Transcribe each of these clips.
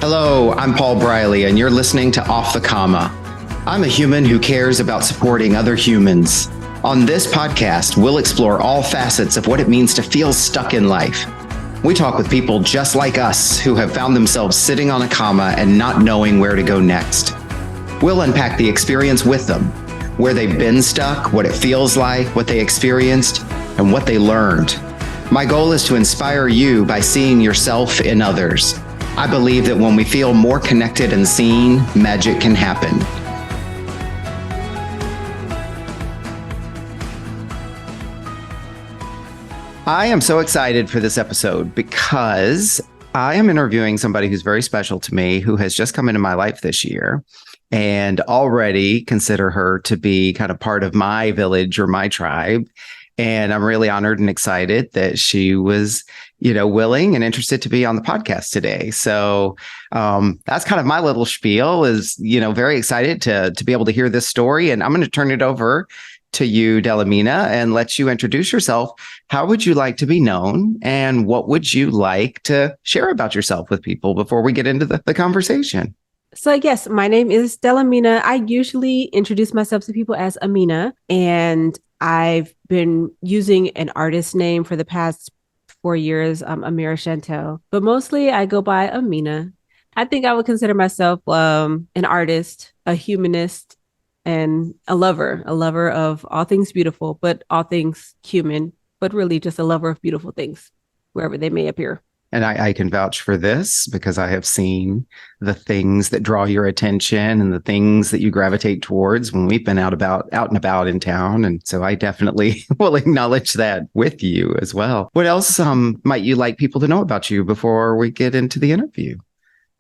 Hello, I'm Paul Briley, and you're listening to Off the Comma. I'm a human who cares about supporting other humans. On this podcast, we'll explore all facets of what it means to feel stuck in life. We talk with people just like us who have found themselves sitting on a comma and not knowing where to go next. We'll unpack the experience with them, where they've been stuck, what it feels like, what they experienced, and what they learned. My goal is to inspire you by seeing yourself in others. I believe that when we feel more connected and seen, magic can happen. I am so excited for this episode because I am interviewing somebody who's very special to me, who has just come into my life this year, and already consider her to be kind of part of my village or my tribe. And I'm really honored and excited that she was, willing and interested to be on the podcast today. So that's kind of my little spiel is, very excited to be able to hear this story. And I'm going to turn it over to you, Dell-Amina, and let you introduce yourself. How would you like to be known? And what would you like to share about yourself with people before we get into the conversation? So yes, my name is Dell-Amina. I usually introduce myself to people as Amina, and I've been using an artist name for the past 4 years, Amira Chantel, but mostly I go by Amina. I think I would consider myself an artist, a humanist, and a lover of all things beautiful, but all things human, but really just a lover of beautiful things, wherever they may appear. And I can vouch for this because I have seen the things that draw your attention and the things that you gravitate towards when we've been out and about in town. And so I definitely will acknowledge that with you as well. What else might you like people to know about you before we get into the interview?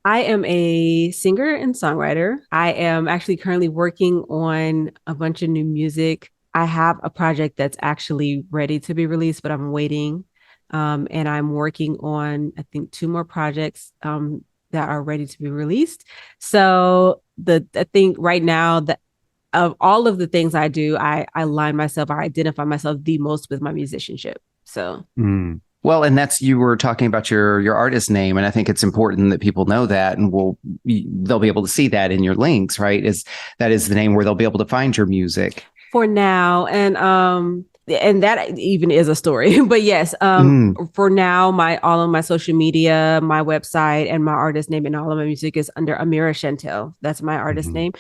I am a singer and songwriter. I am actually currently working on a bunch of new music. I have a project that's actually ready to be released, but I'm waiting. And I'm working on, I think, 2 more projects that are ready to be released. So I think right now that of all of the things I do, I identify myself the most with my musicianship. So. Well, and you were talking about your artist name, and I think it's important that people know that, and they'll be able to see that in your links, right? That is the name where they'll be able to find your music for now, and that even is a story. But yes, for now, all of my social media, my website, and my artist name and all of my music is under Amira Chantel. That's my artist name.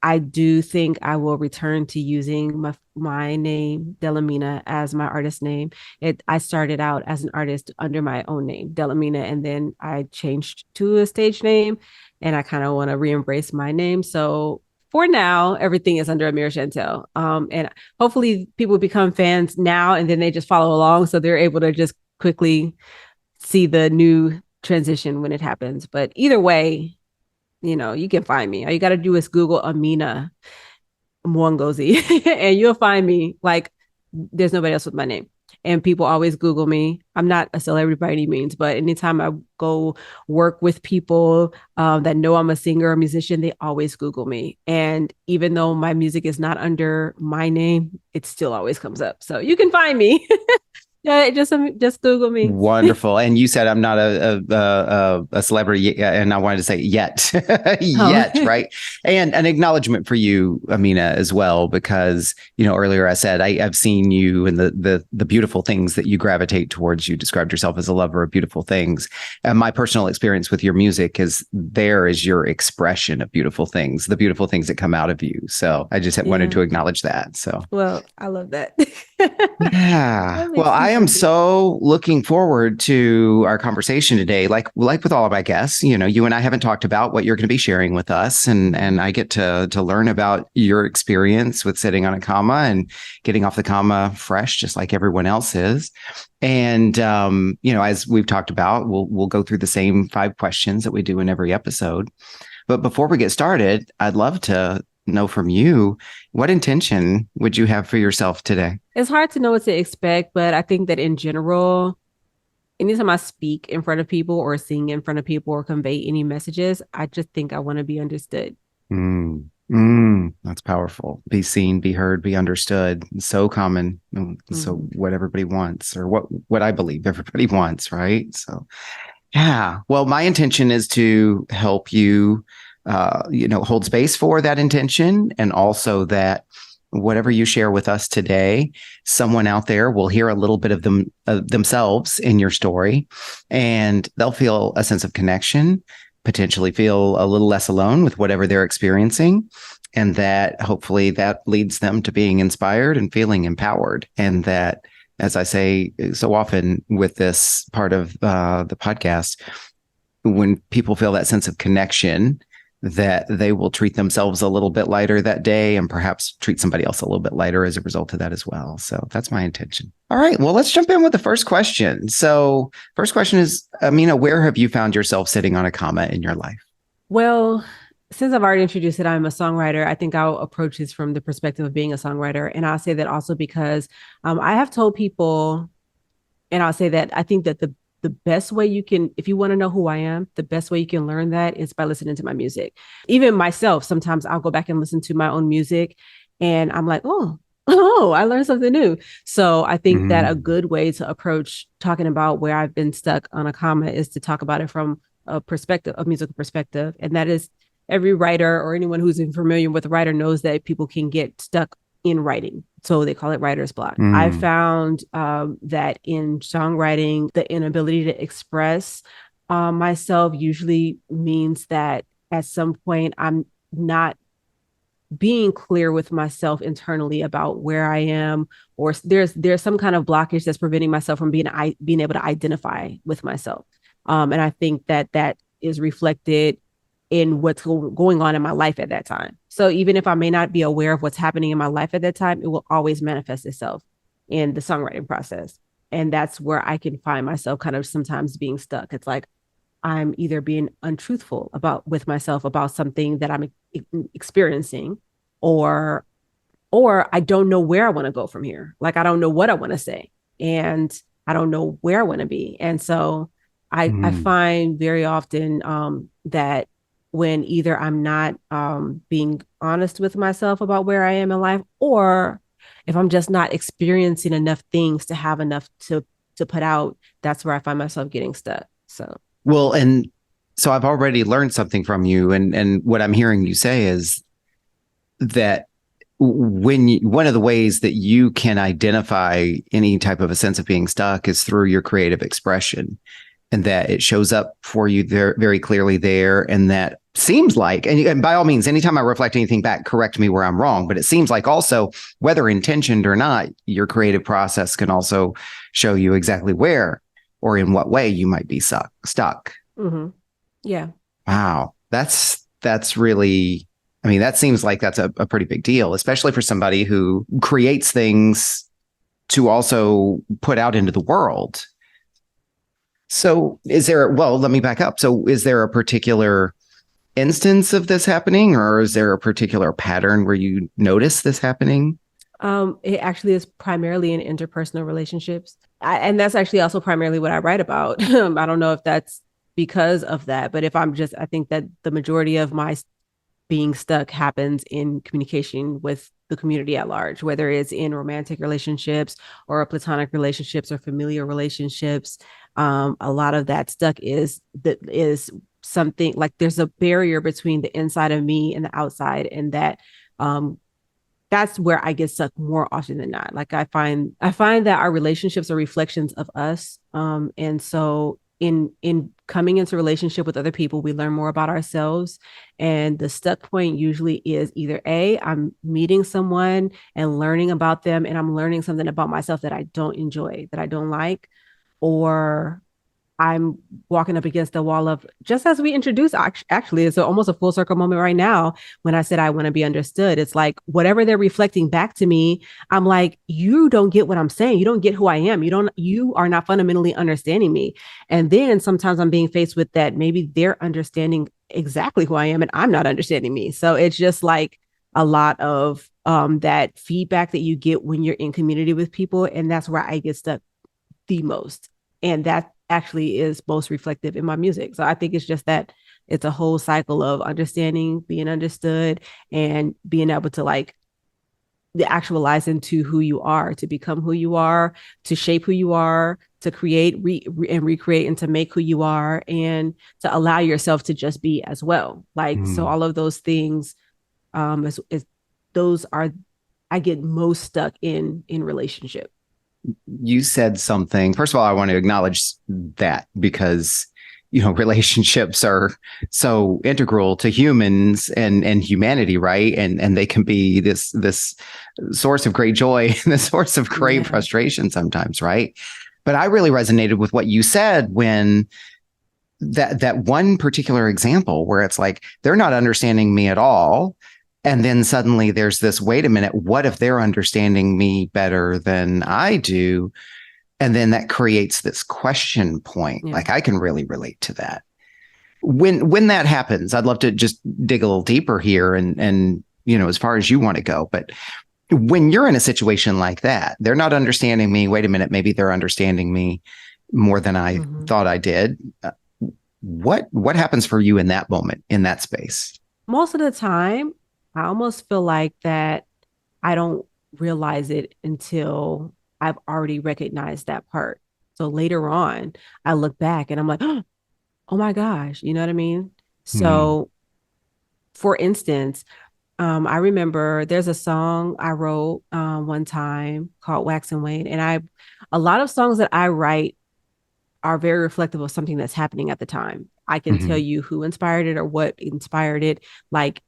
I do think I will return to using my name, Dell-Amina, as my artist name. I started out as an artist under my own name, Dell-Amina, and then I changed to a stage name, and I kind of want to re-embrace my name. So for now, everything is under Amira Chantel. And hopefully people become fans now and then they just follow along. So they're able to just quickly see the new transition when it happens. But either way, you can find me. All you got to do is Google Amina Mwongozi and you'll find me. Like, there's nobody else with my name. And people always Google me. I'm not a celebrity by any means, but anytime I go work with people that know I'm a singer or musician, they always Google me. And even though my music is not under my name, it still always comes up. So you can find me. Yeah, just Google me. Wonderful. And you said I'm not a celebrity, and I wanted to say yet, right? And an acknowledgement for you, Amina, as well, because earlier I said I've seen you and the beautiful things that you gravitate towards. You described yourself as a lover of beautiful things, and my personal experience with your music is your expression of beautiful things, the beautiful things that come out of you. So I just wanted to acknowledge that. So well, I love that. Yeah. Well, I am so looking forward to our conversation today. Like with all of my guests, you and I haven't talked about what you're going to be sharing with us, and I get to learn about your experience with sitting on a comma and getting off the comma fresh, just like everyone else is. And as we've talked about, we'll go through the same 5 questions that we do in every episode. But before we get started, I'd love to know from you, what intention would you have for yourself today? It's hard to know what to expect, but I think that in general, anytime I speak in front of people or sing in front of people or convey any messages, I just think I want to be understood. That's powerful. Be seen, be heard, be understood. So common. So what everybody wants, or what I believe everybody wants, right? So Yeah. Well, my intention is to help you, hold space for that intention, and also that whatever you share with us today, someone out there will hear a little bit of themselves in your story, and they'll feel a sense of connection, potentially feel a little less alone with whatever they're experiencing. And that hopefully that leads them to being inspired and feeling empowered. And that, as I say so often with this part of the podcast, when people feel that sense of connection, that they will treat themselves a little bit lighter that day and perhaps treat somebody else a little bit lighter as a result of that as well. So that's my intention. All right. Well, let's jump in with the first question. So first question is, Amina, where have you found yourself sitting on a comma in your life? Well, since I've already introduced that I'm a songwriter, I think I'll approach this from the perspective of being a songwriter. And I'll say that also because I have told people, and I'll say that I think that the best way you can, if you want to know who I am, the best way you can learn that is by listening to my music. Even myself, sometimes I'll go back and listen to my own music and I'm like, oh, I learned something new. So I think that a good way to approach talking about where I've been stuck on a comma is to talk about it from a perspective, a musical perspective. And that is every writer or anyone who's familiar with a writer knows that people can get stuck in writing. So they call it writer's block. I found that in songwriting, the inability to express myself usually means that at some point I'm not being clear with myself internally about where I am, or there's some kind of blockage that's preventing myself from being able to identify with myself. And I think that is reflected in what's going on in my life at that time. So even if I may not be aware of what's happening in my life at that time, it will always manifest itself in the songwriting process. And that's where I can find myself kind of sometimes being stuck. It's like I'm either being untruthful with myself about something that I'm experiencing, or I don't know where I want to go from here. Like I don't know what I want to say, and I don't know where I want to be. And so I find very often that when either I'm not being honest with myself about where I am in life, or if I'm just not experiencing enough things to have enough to put out, that's where I find myself getting stuck. So well, and so I've already learned something from you, and what I'm hearing you say is that one of the ways that you can identify any type of a sense of being stuck is through your creative expression, and that it shows up for you there very clearly there. And that seems like, and by all means, anytime I reflect anything back, correct me where I'm wrong, but it seems like also, whether intentioned or not, your creative process can also show you exactly where or in what way you might be stuck. Mm-hmm. Yeah. Wow. That's really, I mean, that seems like that's a pretty big deal, especially for somebody who creates things to also put out into the world. So let me back up. So is there a particular instance of this happening, or is there a particular pattern where you notice this happening? It actually is primarily in interpersonal relationships. And that's actually also primarily what I write about. I don't know if that's because of that, but I think that the majority of my being stuck happens in communication with the community at large, whether it's in romantic relationships or platonic relationships or familiar relationships. A lot of that stuck is something like there's a barrier between the inside of me and the outside, and that's where I get stuck more often than not. Like I find that our relationships are reflections of us, and so in coming into relationship with other people, we learn more about ourselves. And the stuck point usually is either I'm meeting someone and learning about them, and I'm learning something about myself that I don't enjoy, that I don't like, or I'm walking up against the wall of, just as we introduced, actually, it's almost a full circle moment right now. When I said I want to be understood, it's like whatever they're reflecting back to me, I'm like, you don't get what I'm saying. You don't get who I am. You are not fundamentally understanding me. And then sometimes I'm being faced with that. Maybe they're understanding exactly who I am and I'm not understanding me. So it's just like a lot of that feedback that you get when you're in community with people. And that's where I get stuck the most. And that actually is most reflective in my music. So I think it's just that it's a whole cycle of understanding, being understood, and being able to like actualize into who you are, to become who you are, to shape who you are, to create and recreate and to make who you are, and to allow yourself to just be as well. Like, so all of those things, is those are, I get most stuck in relationship. You said something. First of all, I want to acknowledge that because, relationships are so integral to humans and humanity, right? And they can be this source of great joy and the source of great frustration sometimes, right? But I really resonated with what you said when that one particular example where it's like they're not understanding me at all. And then suddenly there's this, wait a minute, what if they're understanding me better than I do? And then that creates this question point. Like, I can really relate to that. When that happens, I'd love to just dig a little deeper here and as far as you want to go. But when you're in a situation like that, they're not understanding me. Wait a minute, maybe they're understanding me more than I thought I did. What happens for you in that moment, in that space? Most of the time, I almost feel like that I don't realize it until I've already recognized that part. So later on, I look back and I'm like, oh my gosh, you know what I mean? So for instance, I remember there's a song I wrote one time called Wax and Wane. And a lot of songs that I write are very reflective of something that's happening at the time. I can tell you who inspired it or what inspired it, like,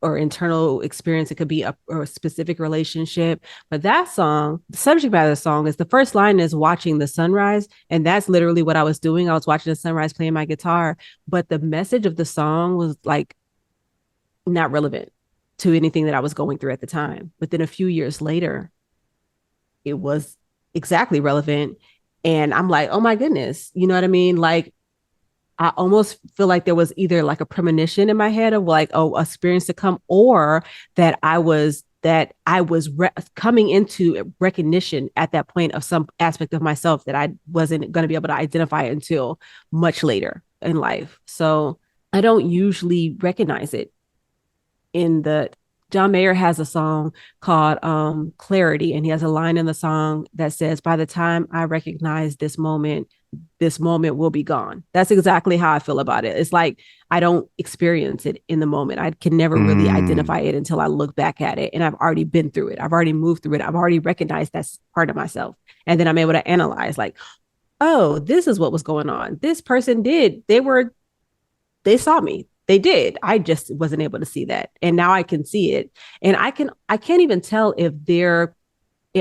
or internal experience. It could be a specific relationship. But that song, the subject matter of the song is, the first line is watching the sunrise. And that's literally what I was doing. I was watching the sunrise, playing my guitar. But the message of the song was like not relevant to anything that I was going through at the time. But then a few years later, it was exactly relevant. And I'm like, oh my goodness, you know what I mean? Like, I almost feel like there was either like a premonition in my head of like, oh, experience to come, or that I was coming into recognition at that point of some aspect of myself that I wasn't going to be able to identify until much later in life. So I don't usually recognize it. John Mayer has a song called Clarity, and he has a line in the song that says, by the time I recognize this moment will be gone. That's exactly how I feel about it. It's like I don't experience it in the moment. I can never really identify it until I look back at it, and I've already been through it. I've already moved through it. I've already recognized that's part of myself. And then I'm able to analyze like, oh, this is what was going on. This person they saw me. They did. I just wasn't able to see that. And now I can see it. And I can't even tell if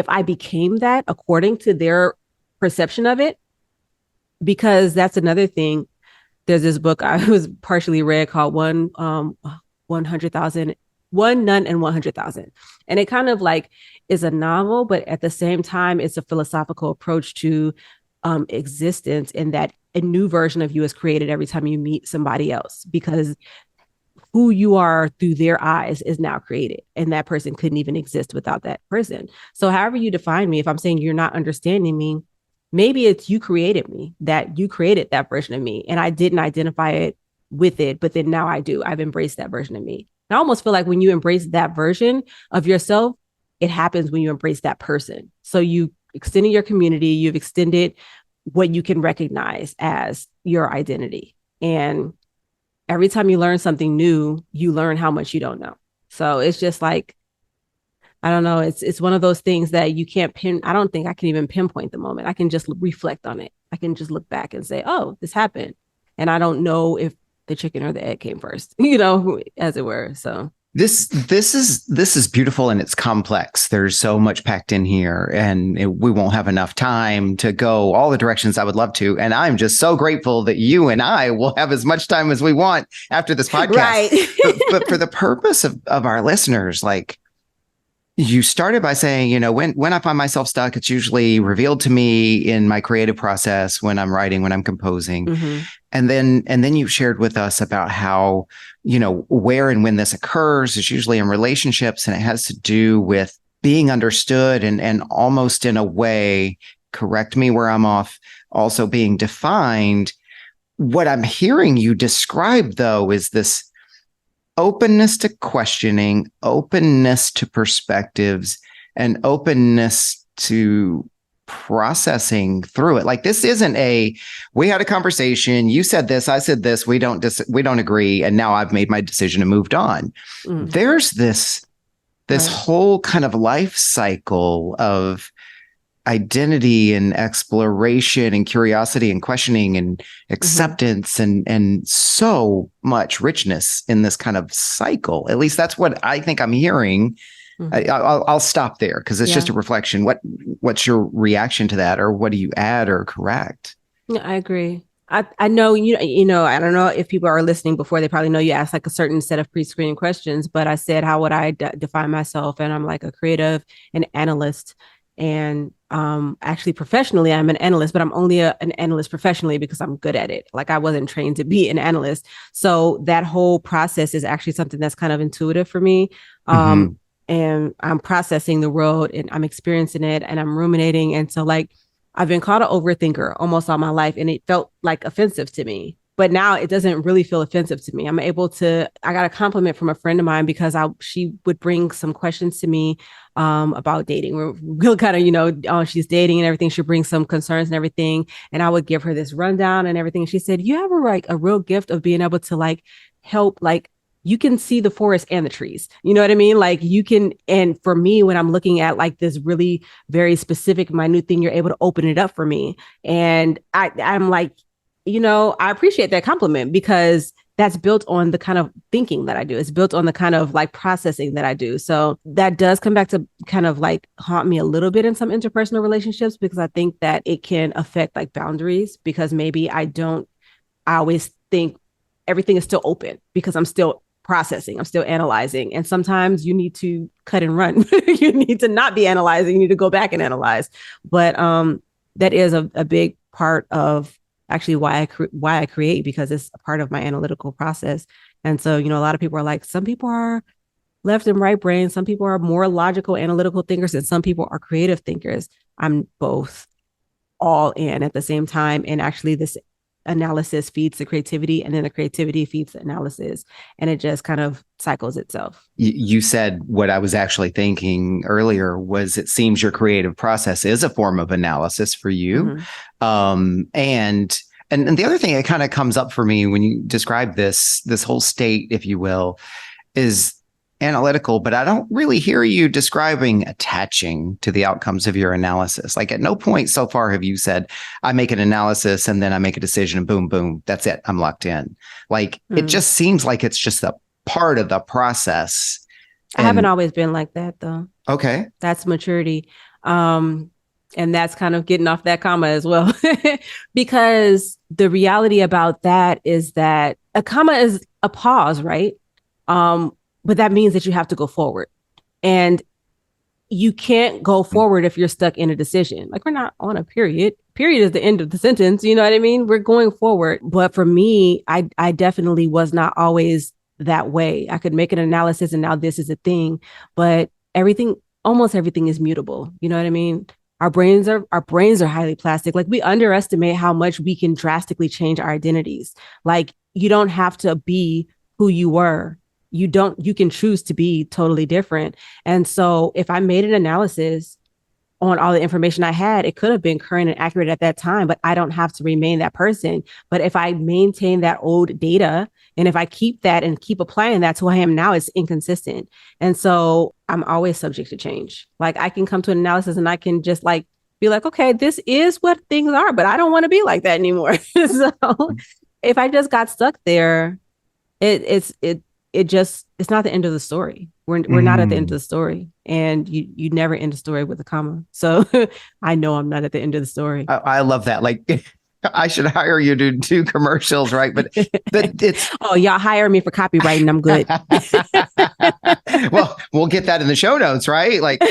I became that according to their perception of it, because that's another thing. There's this book I was partially read called 100,000, One Nun and 100,000. And it kind of like is a novel, but at the same time, it's a philosophical approach to existence, in that a new version of you is created every time you meet somebody else, because who you are through their eyes is now created, and that person couldn't even exist without that person. So however you define me, if I'm saying you're not understanding me, maybe it's you created me, that you created that version of me, and I didn't identify it with it, but then now I do. I've embraced that version of me. And I almost feel like when you embrace that version of yourself, it happens when you embrace that person. So you extended your community, you've extended what you can recognize as your identity. And every time you learn something new, you learn how much you don't know. So it's just like, I don't know. It's one of those things that you can't I don't think I can even pinpoint the moment. I can just reflect on it. I can just look back and say, oh, this happened. And I don't know if the chicken or the egg came first, as it were. So This is beautiful, and it's complex. There's so much packed in here, and we won't have enough time to go all the directions I would love to. And I'm just so grateful that you and I will have as much time as we want after this podcast. Right. but for the purpose of our listeners, like, you started by saying, when I find myself stuck, it's usually revealed to me in my creative process, when I'm writing, when I'm composing. And then you shared with us about how, where and when this occurs is usually in relationships, and it has to do with being understood and almost in a way, correct me where I'm off, also being defined. What I'm hearing you describe, though, is this openness to questioning, openness to perspectives, an openness to processing through it. Like, this isn't we had a conversation, you said this, I said this, we don't agree, and now I've made my decision and moved on. There's this whole kind of life cycle of identity and exploration and curiosity and questioning and acceptance and so much richness in this kind of cycle. At least that's what I think I'm hearing. I'll stop there because it's just a reflection. What's your reaction to that, or what do you add or correct? Yeah, I agree. I know, you know, I don't know if people are listening before, they probably know you asked like a certain set of pre-screening questions, but I said, how would I define myself? And I'm like a creative, an analyst. And actually professionally, I'm an analyst, but I'm only an analyst professionally because I'm good at it. Like, I wasn't trained to be an analyst. So that whole process is actually something that's kind of intuitive for me. And I'm processing the world and I'm experiencing it and I'm ruminating. And so, like, I've been called an overthinker almost all my life, and it felt like offensive to me. But now it doesn't really feel offensive to me. I got a compliment from a friend of mine because she would bring some questions to me about dating. We'll kind of, you know, she's dating and everything. She'll bring some concerns and everything. And I would give her this rundown and everything. She said, you have a real gift of being able to like help, like, you can see the forest and the trees. You know what I mean? Like, you can, and for me, when I'm looking at like this really very specific, minute thing, you're able to open it up for me. And I'm like, you know, I appreciate that compliment because that's built on the kind of thinking that I do. It's built on the kind of like processing that I do. So that does come back to kind of like haunt me a little bit in some interpersonal relationships, because I think that it can affect like boundaries, because maybe I always think everything is still open because I'm still processing, I'm still analyzing. And sometimes you need to cut and run. You need to not be analyzing. You need to go back and analyze. But that is a big part of actually why I create, because it's a part of my analytical process. And so, you know, a lot of people are like, some people are left and right brain, some people are more logical, analytical thinkers, and some people are creative thinkers. I'm both, all in at the same time. And actually this analysis feeds the creativity, and then the creativity feeds the analysis, and it just kind of cycles itself. You said what I was actually thinking earlier was, it seems your creative process is a form of analysis for you. And the other thing that kind of comes up for me when you describe this whole state, if you will, is analytical, but I don't really hear you describing attaching to the outcomes of your analysis. Like, at no point so far have you said, I make an analysis and then I make a decision and boom, boom, that's it, I'm locked in. Like, it just seems like it's just a part of the process. I haven't always been like that, though. Okay. That's maturity. And that's kind of getting off that comma as well, because the reality about that is that a comma is a pause, right? But that means that you have to go forward, and you can't go forward if you're stuck in a decision. Like, we're not on a period. Period is the end of the sentence. You know what I mean? We're going forward. But for me, I definitely was not always that way. I could make an analysis and now this is a thing, but almost everything is mutable. You know what I mean? Our brains are highly plastic. Like, we underestimate how much we can drastically change our identities. Like, you don't have to be who you were. You can choose to be totally different. And so if I made an analysis on all the information I had, it could have been current and accurate at that time, but I don't have to remain that person. But if I maintain that old data, and if I keep that and keep applying that to who I am now, it's inconsistent. And so I'm always subject to change. Like, I can come to an analysis and I can just like be like, okay, this is what things are, but I don't want to be like that anymore. So if I just got stuck there, it's not the end of the story. We're not at the end of the story, and you never end a story with a comma. So I know I'm not at the end of the story. I love that. Like, I should hire you to do commercials, right? But it's y'all hire me for copywriting. I'm good. Well, we'll get that in the show notes, right? Like,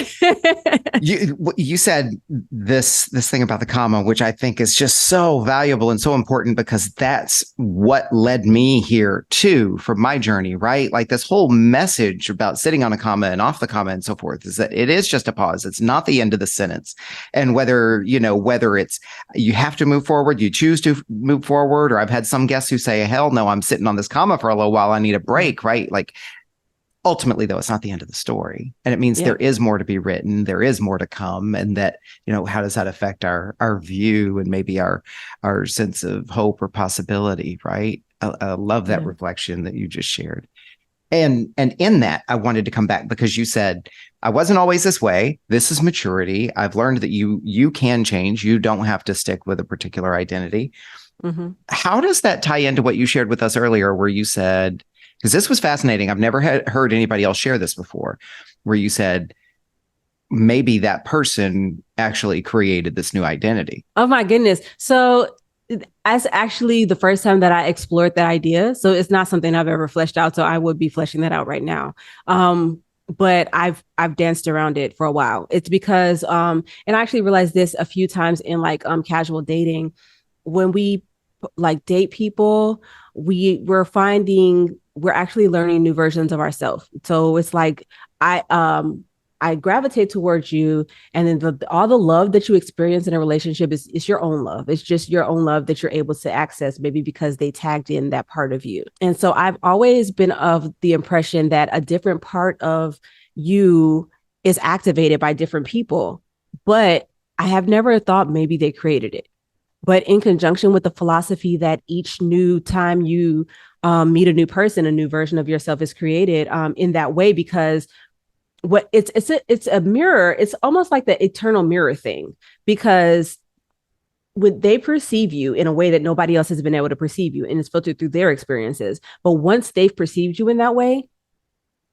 you said this thing about the comma, which I think is just so valuable and so important, because that's what led me here too from my journey, right? Like, this whole message about sitting on a comma and off the comma and so forth is that it is just a pause. It's not the end of the sentence. And whether it's you have to move forward, you choose to move forward, or I've had some guests who say, hell no, I'm sitting on this comma for a little while, I need a break, right? Like, ultimately, though, it's not the end of the story. And it means there is more to be written. There is more to come. And that, how does that affect our view and maybe our sense of hope or possibility, right? I love that reflection that you just shared. And in that, I wanted to come back because you said, I wasn't always this way. This is maturity. I've learned that you can change. You don't have to stick with a particular identity. Mm-hmm. How does that tie into what you shared with us earlier, where you said, because this was fascinating, I've never heard anybody else share this before, where you said, maybe that person actually created this new identity. Oh my goodness. So that's actually the first time that I explored that idea. So it's not something I've ever fleshed out. So I would be fleshing that out right now. But I've danced around it for a while. It's because, and I actually realized this a few times in like casual dating. When we like date people, we're actually learning new versions of ourselves. So it's like I gravitate towards you, and then all the love that you experience in a relationship is your own love. It's just your own love that you're able to access, maybe because they tagged in that part of you. And so I've always been of the impression that a different part of you is activated by different people, but I have never thought maybe they created it. But in conjunction with the philosophy that each new time you meet a new person, a new version of yourself is created in that way, because what it's a mirror. It's almost like the eternal mirror thing, because when they perceive you in a way that nobody else has been able to perceive you, and it's filtered through their experiences. But once they've perceived you in that way,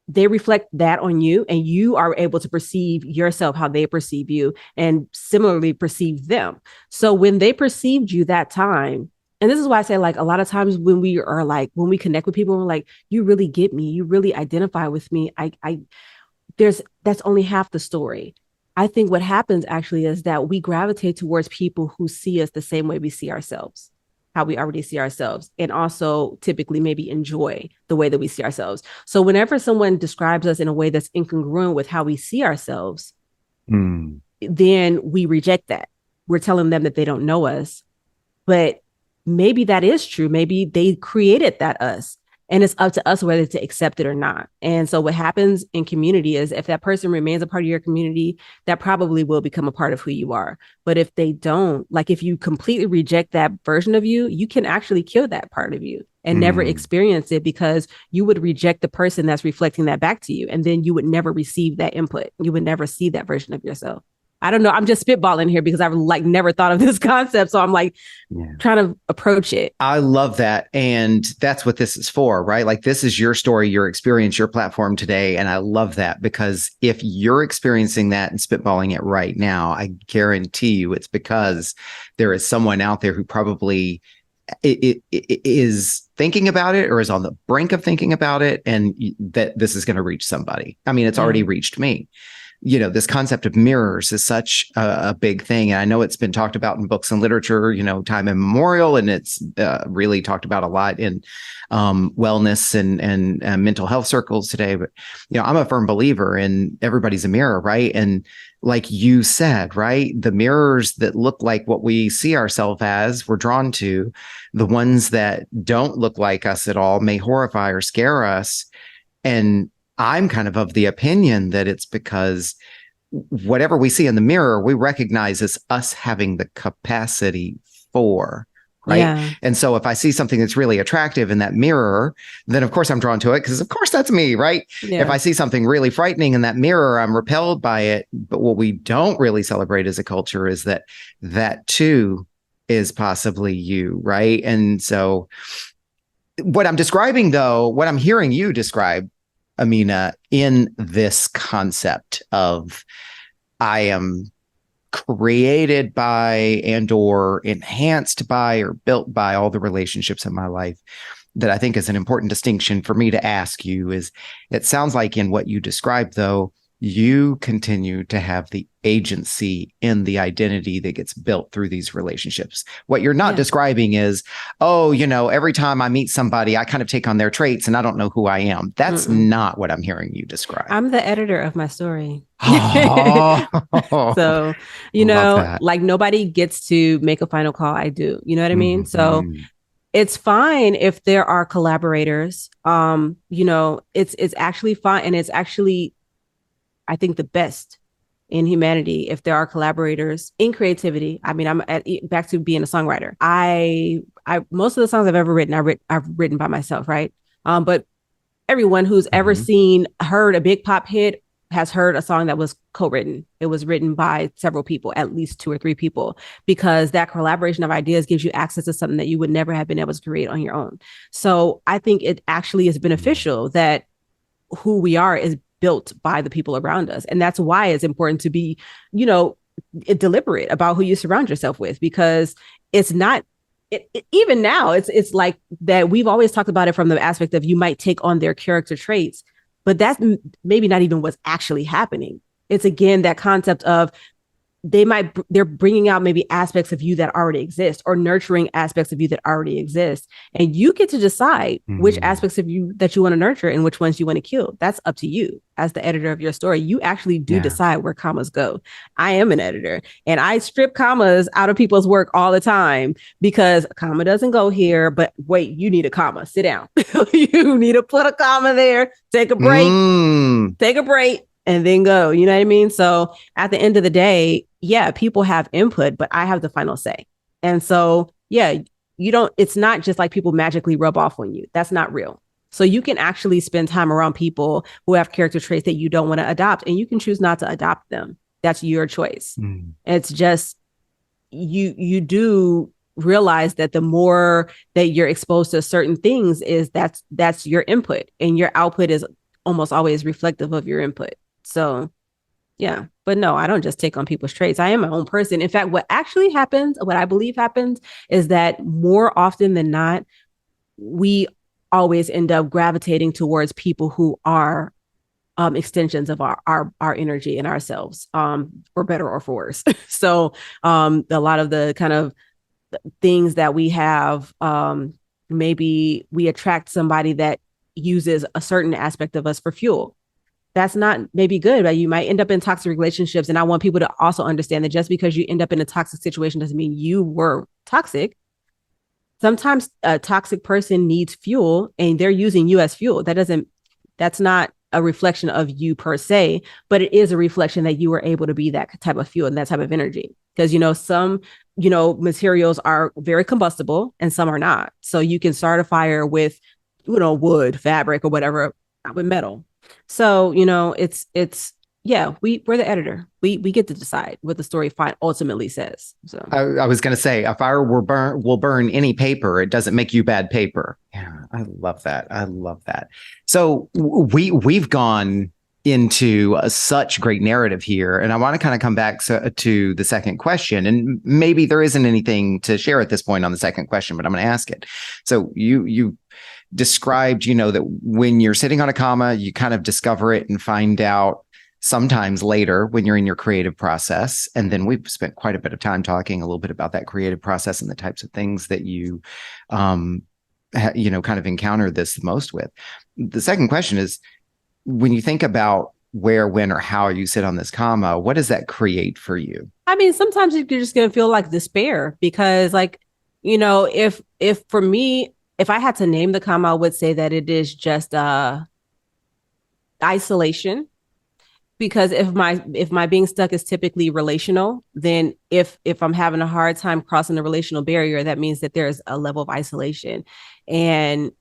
they reflect that on you, and you are able to perceive yourself how they perceive you, and similarly perceive them. So when they perceived you that time, and this is why I say, like, a lot of times when we connect with people, we're like, you really get me, you really identify with me. That's only half the story. I think what happens actually is that we gravitate towards people who see us the same way we see ourselves, how we already see ourselves, and also typically maybe enjoy the way that we see ourselves. So whenever someone describes us in a way that's incongruent with how we see ourselves, then we reject that. We're telling them that they don't know us, but maybe that is true. Maybe they created that us. And it's up to us whether to accept it or not. And so what happens in community is, if that person remains a part of your community, that probably will become a part of who you are. But if they don't, like if you completely reject that version of you, you can actually kill that part of you and never experience it, because you would reject the person that's reflecting that back to you. And then you would never receive that input. You would never see that version of yourself. I don't know. I'm just spitballing here because I've like never thought of this concept. So I'm like trying to approach it. I love that. And that's what this is for, right? Like, this is your story, your experience, your platform today. And I love that, because if you're experiencing that and spitballing it right now, I guarantee you it's because there is someone out there who probably it is thinking about it, or is on the brink of thinking about it, and that this is going to reach somebody. I mean, it's already reached me. This concept of mirrors is such a big thing. And I know it's been talked about in books and literature, time immemorial, and it's really talked about a lot in wellness and mental health circles today. But, I'm a firm believer in everybody's a mirror, right? And like you said, right, the mirrors that look like what we see ourselves as, we're drawn to. The ones that don't look like us at all may horrify or scare us. And I'm kind of the opinion that it's because whatever we see in the mirror, we recognize as us having the capacity for, right? Yeah. And so if I see something that's really attractive in that mirror, then of course I'm drawn to it, because of course that's me, right? Yeah. If I see something really frightening in that mirror, I'm repelled by it. But what we don't really celebrate as a culture is that too is possibly you, right? And so what I'm describing, though, what I'm hearing you describe, Amina, in this concept of I am created by and or enhanced by or built by all the relationships in my life, that I think is an important distinction for me to ask you is, it sounds like in what you described, though, you continue to have the agency in the identity that gets built through these relationships. What you're not describing is, every time I meet somebody, I kind of take on their traits and I don't know who I am. That's not what I'm hearing you describe. I'm the editor of my story. Oh, so, like nobody gets to make a final call. I do. You know what I mean? So It's fine if there are collaborators. It's actually fine, and it's actually, I think, the best in humanity if there are collaborators in creativity. I mean, back to being a songwriter. I most of the songs I've ever written, I've written by myself, right? But everyone who's ever heard a big pop hit has heard a song that was co-written. It was written by several people, at least 2 or 3 people, because that collaboration of ideas gives you access to something that you would never have been able to create on your own. So I think it actually is beneficial that who we are is built by the people around us. And that's why it's important to be, deliberate about who you surround yourself with, because it's not even now, it's like that. We've always talked about it from the aspect of you might take on their character traits, but that's maybe not even what's actually happening. It's again that concept of they're bringing out maybe aspects of you that already exist, or nurturing aspects of you that already exist, and you get to decide which aspects of you that you want to nurture and which ones you want to kill. That's up to you as the editor of your story. You actually do decide where commas go. I am an editor, and I strip commas out of people's work all the time because a comma doesn't go here, but wait, you need a comma, sit down. You need to put a comma there, take a break, and then go. You know what I mean? So at the end of the day, yeah, people have input, but I have the final say. And so, yeah, it's not just like people magically rub off on you. That's not real. So you can actually spend time around people who have character traits that you don't want to adopt, and you can choose not to adopt them. That's your choice. It's just, you do realize that the more that you're exposed to certain things that's your input, and your output is almost always reflective of your input. So yeah, but no, I don't just take on people's traits. I am my own person. In fact, what I believe happens is that more often than not, we always end up gravitating towards people who are extensions of our energy and ourselves, for better or for worse. So a lot of the kind of things that we have, maybe we attract somebody that uses a certain aspect of us for fuel. That's not maybe good, but you might end up in toxic relationships. And I want people to also understand that just because you end up in a toxic situation doesn't mean you were toxic. Sometimes a toxic person needs fuel and they're using you as fuel. That's not a reflection of you per se, but it is a reflection that you were able to be that type of fuel and that type of energy. Because, some, materials are very combustible and some are not. So you can start a fire with, wood, fabric, or whatever, not with metal. So, we're the editor. We get to decide what the story ultimately says. So I was going to say, a fire will burn any paper. It doesn't make you bad paper. Yeah, I love that. So we've gone into such great narrative here, and I want to kind of come back to the second question. And maybe there isn't anything to share at this point on the second question, but I'm going to ask it. So you described, that when you're sitting on a comma, you kind of discover it and find out sometimes later when you're in your creative process. And then we've spent quite a bit of time talking a little bit about that creative process and the types of things that you, kind of encounter this the most with. The second question is, when you think about where, when, or how you sit on this comma, what does that create for you? I mean, sometimes you're just going to feel like despair because, if for me, if I had to name the comma, I would say that it is just isolation. Because if my being stuck is typically relational, then if I'm having a hard time crossing the relational barrier, that means that there's a level of isolation. And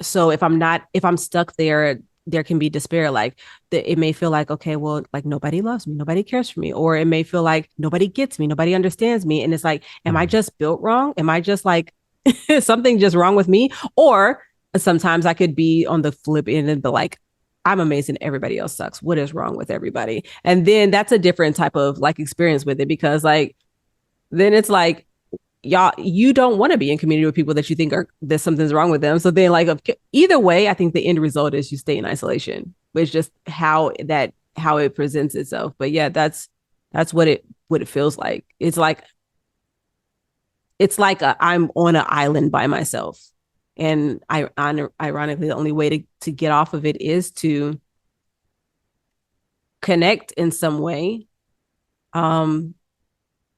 so if I'm stuck there can be despair. Like it may feel like, okay, well, like nobody loves me, nobody cares for me, or it may feel like nobody gets me, nobody understands me, and it's like, am I just built wrong? Am I just like something just wrong with me? Or sometimes I could be on the flip end and be like, I'm amazing, everybody else sucks. What is wrong with everybody? And then that's a different type of like experience with it, because like then it's like, y'all, you don't want to be in community with people that you think there's something's wrong with them. So then like either way, I think the end result is you stay in isolation, which is just how it presents itself. But yeah, that's what it feels like. It's like I'm on an island by myself. And ironically, the only way to get off of it is to connect in some way.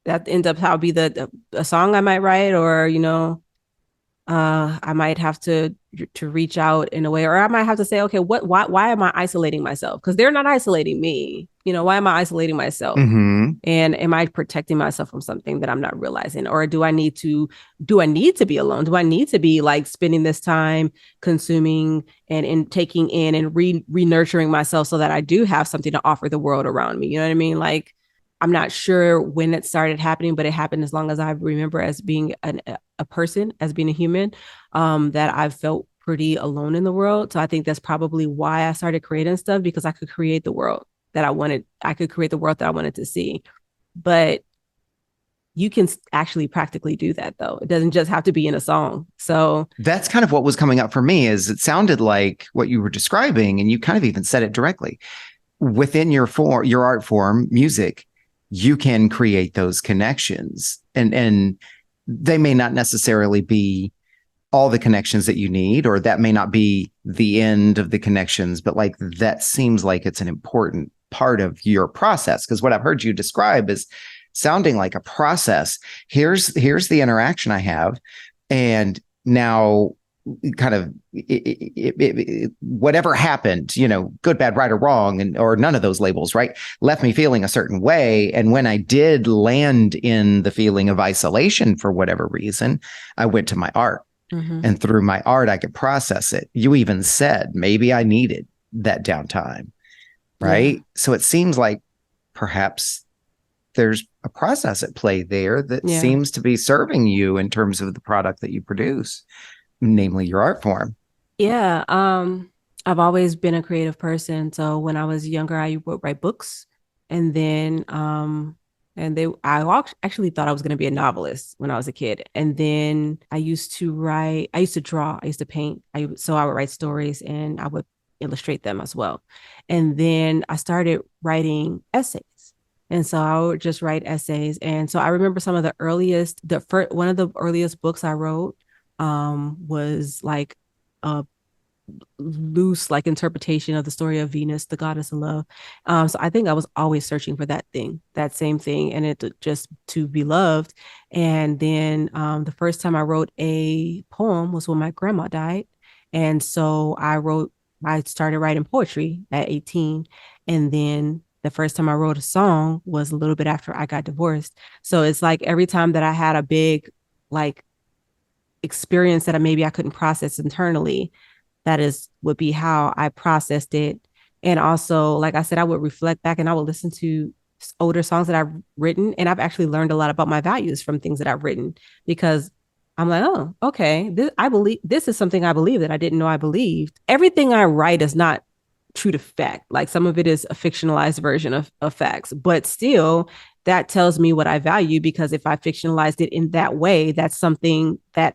That ends up how be a song I might write, or I might have to reach out in a way, or I might have to say, okay, why am I isolating myself? Because they're not isolating me. Why am I isolating myself? Mm-hmm. And am I protecting myself from something that I'm not realizing? Or do I need to be alone? Do I need to be like spending this time consuming and taking in and re-nurturing myself so that I do have something to offer the world around me? You know what I mean? Like, I'm not sure when it started happening, but it happened as long as I remember as being a person, as being a human, that I've felt pretty alone in the world. So I think that's probably why I started creating stuff, because I could create the world that I wanted. I could create the world that I wanted to see. But you can actually practically do that, though. It doesn't just have to be in a song. So that's kind of what was coming up for me. Is it sounded like what you were describing, and you kind of even said it directly within your art form, music. You can create those connections, and they may not necessarily be all the connections that you need, or that may not be the end of the connections, but like that seems like it's an important part of your process. Because what I've heard you describe is sounding like a process. Here's the interaction I have, and now kind of whatever happened, good, bad, right, or wrong, and or none of those labels, right, left me feeling a certain way. And when I did land in the feeling of isolation for whatever reason, I went to my art. Mm-hmm. And through my art, I could process it. You even said maybe I needed that downtime, right? Yeah. So it seems like perhaps there's a process at play there that seems to be serving you in terms of the product that you produce, namely your art form. Yeah. I've always been a creative person. So when I was younger, I would write books, and then I actually thought I was going to be a novelist when I was a kid. And then I used to draw, I used to paint. So I would write stories and I would illustrate them as well. And then I started writing essays. And so I would just write essays. And so I remember some of one of the earliest books I wrote was like a loose like interpretation of the story of Venus, the goddess of love. So I think I was always searching for that same thing, and it just to be loved. And then the first time I wrote a poem was when my grandma died. And so I started writing poetry at 18. And then the first time I wrote a song was a little bit after I got divorced. So it's like every time that I had a big like experience that maybe I couldn't process internally, would be how I processed it. And also, like I said, I would reflect back and I would listen to older songs that I've written. And I've actually learned a lot about my values from things that I've written, because I'm like, oh, okay, this is something I believe that I didn't know I believed. Everything I write is not true to fact. Like some of it is a fictionalized version of facts, but still that tells me what I value, because if I fictionalized it in that way, that's something that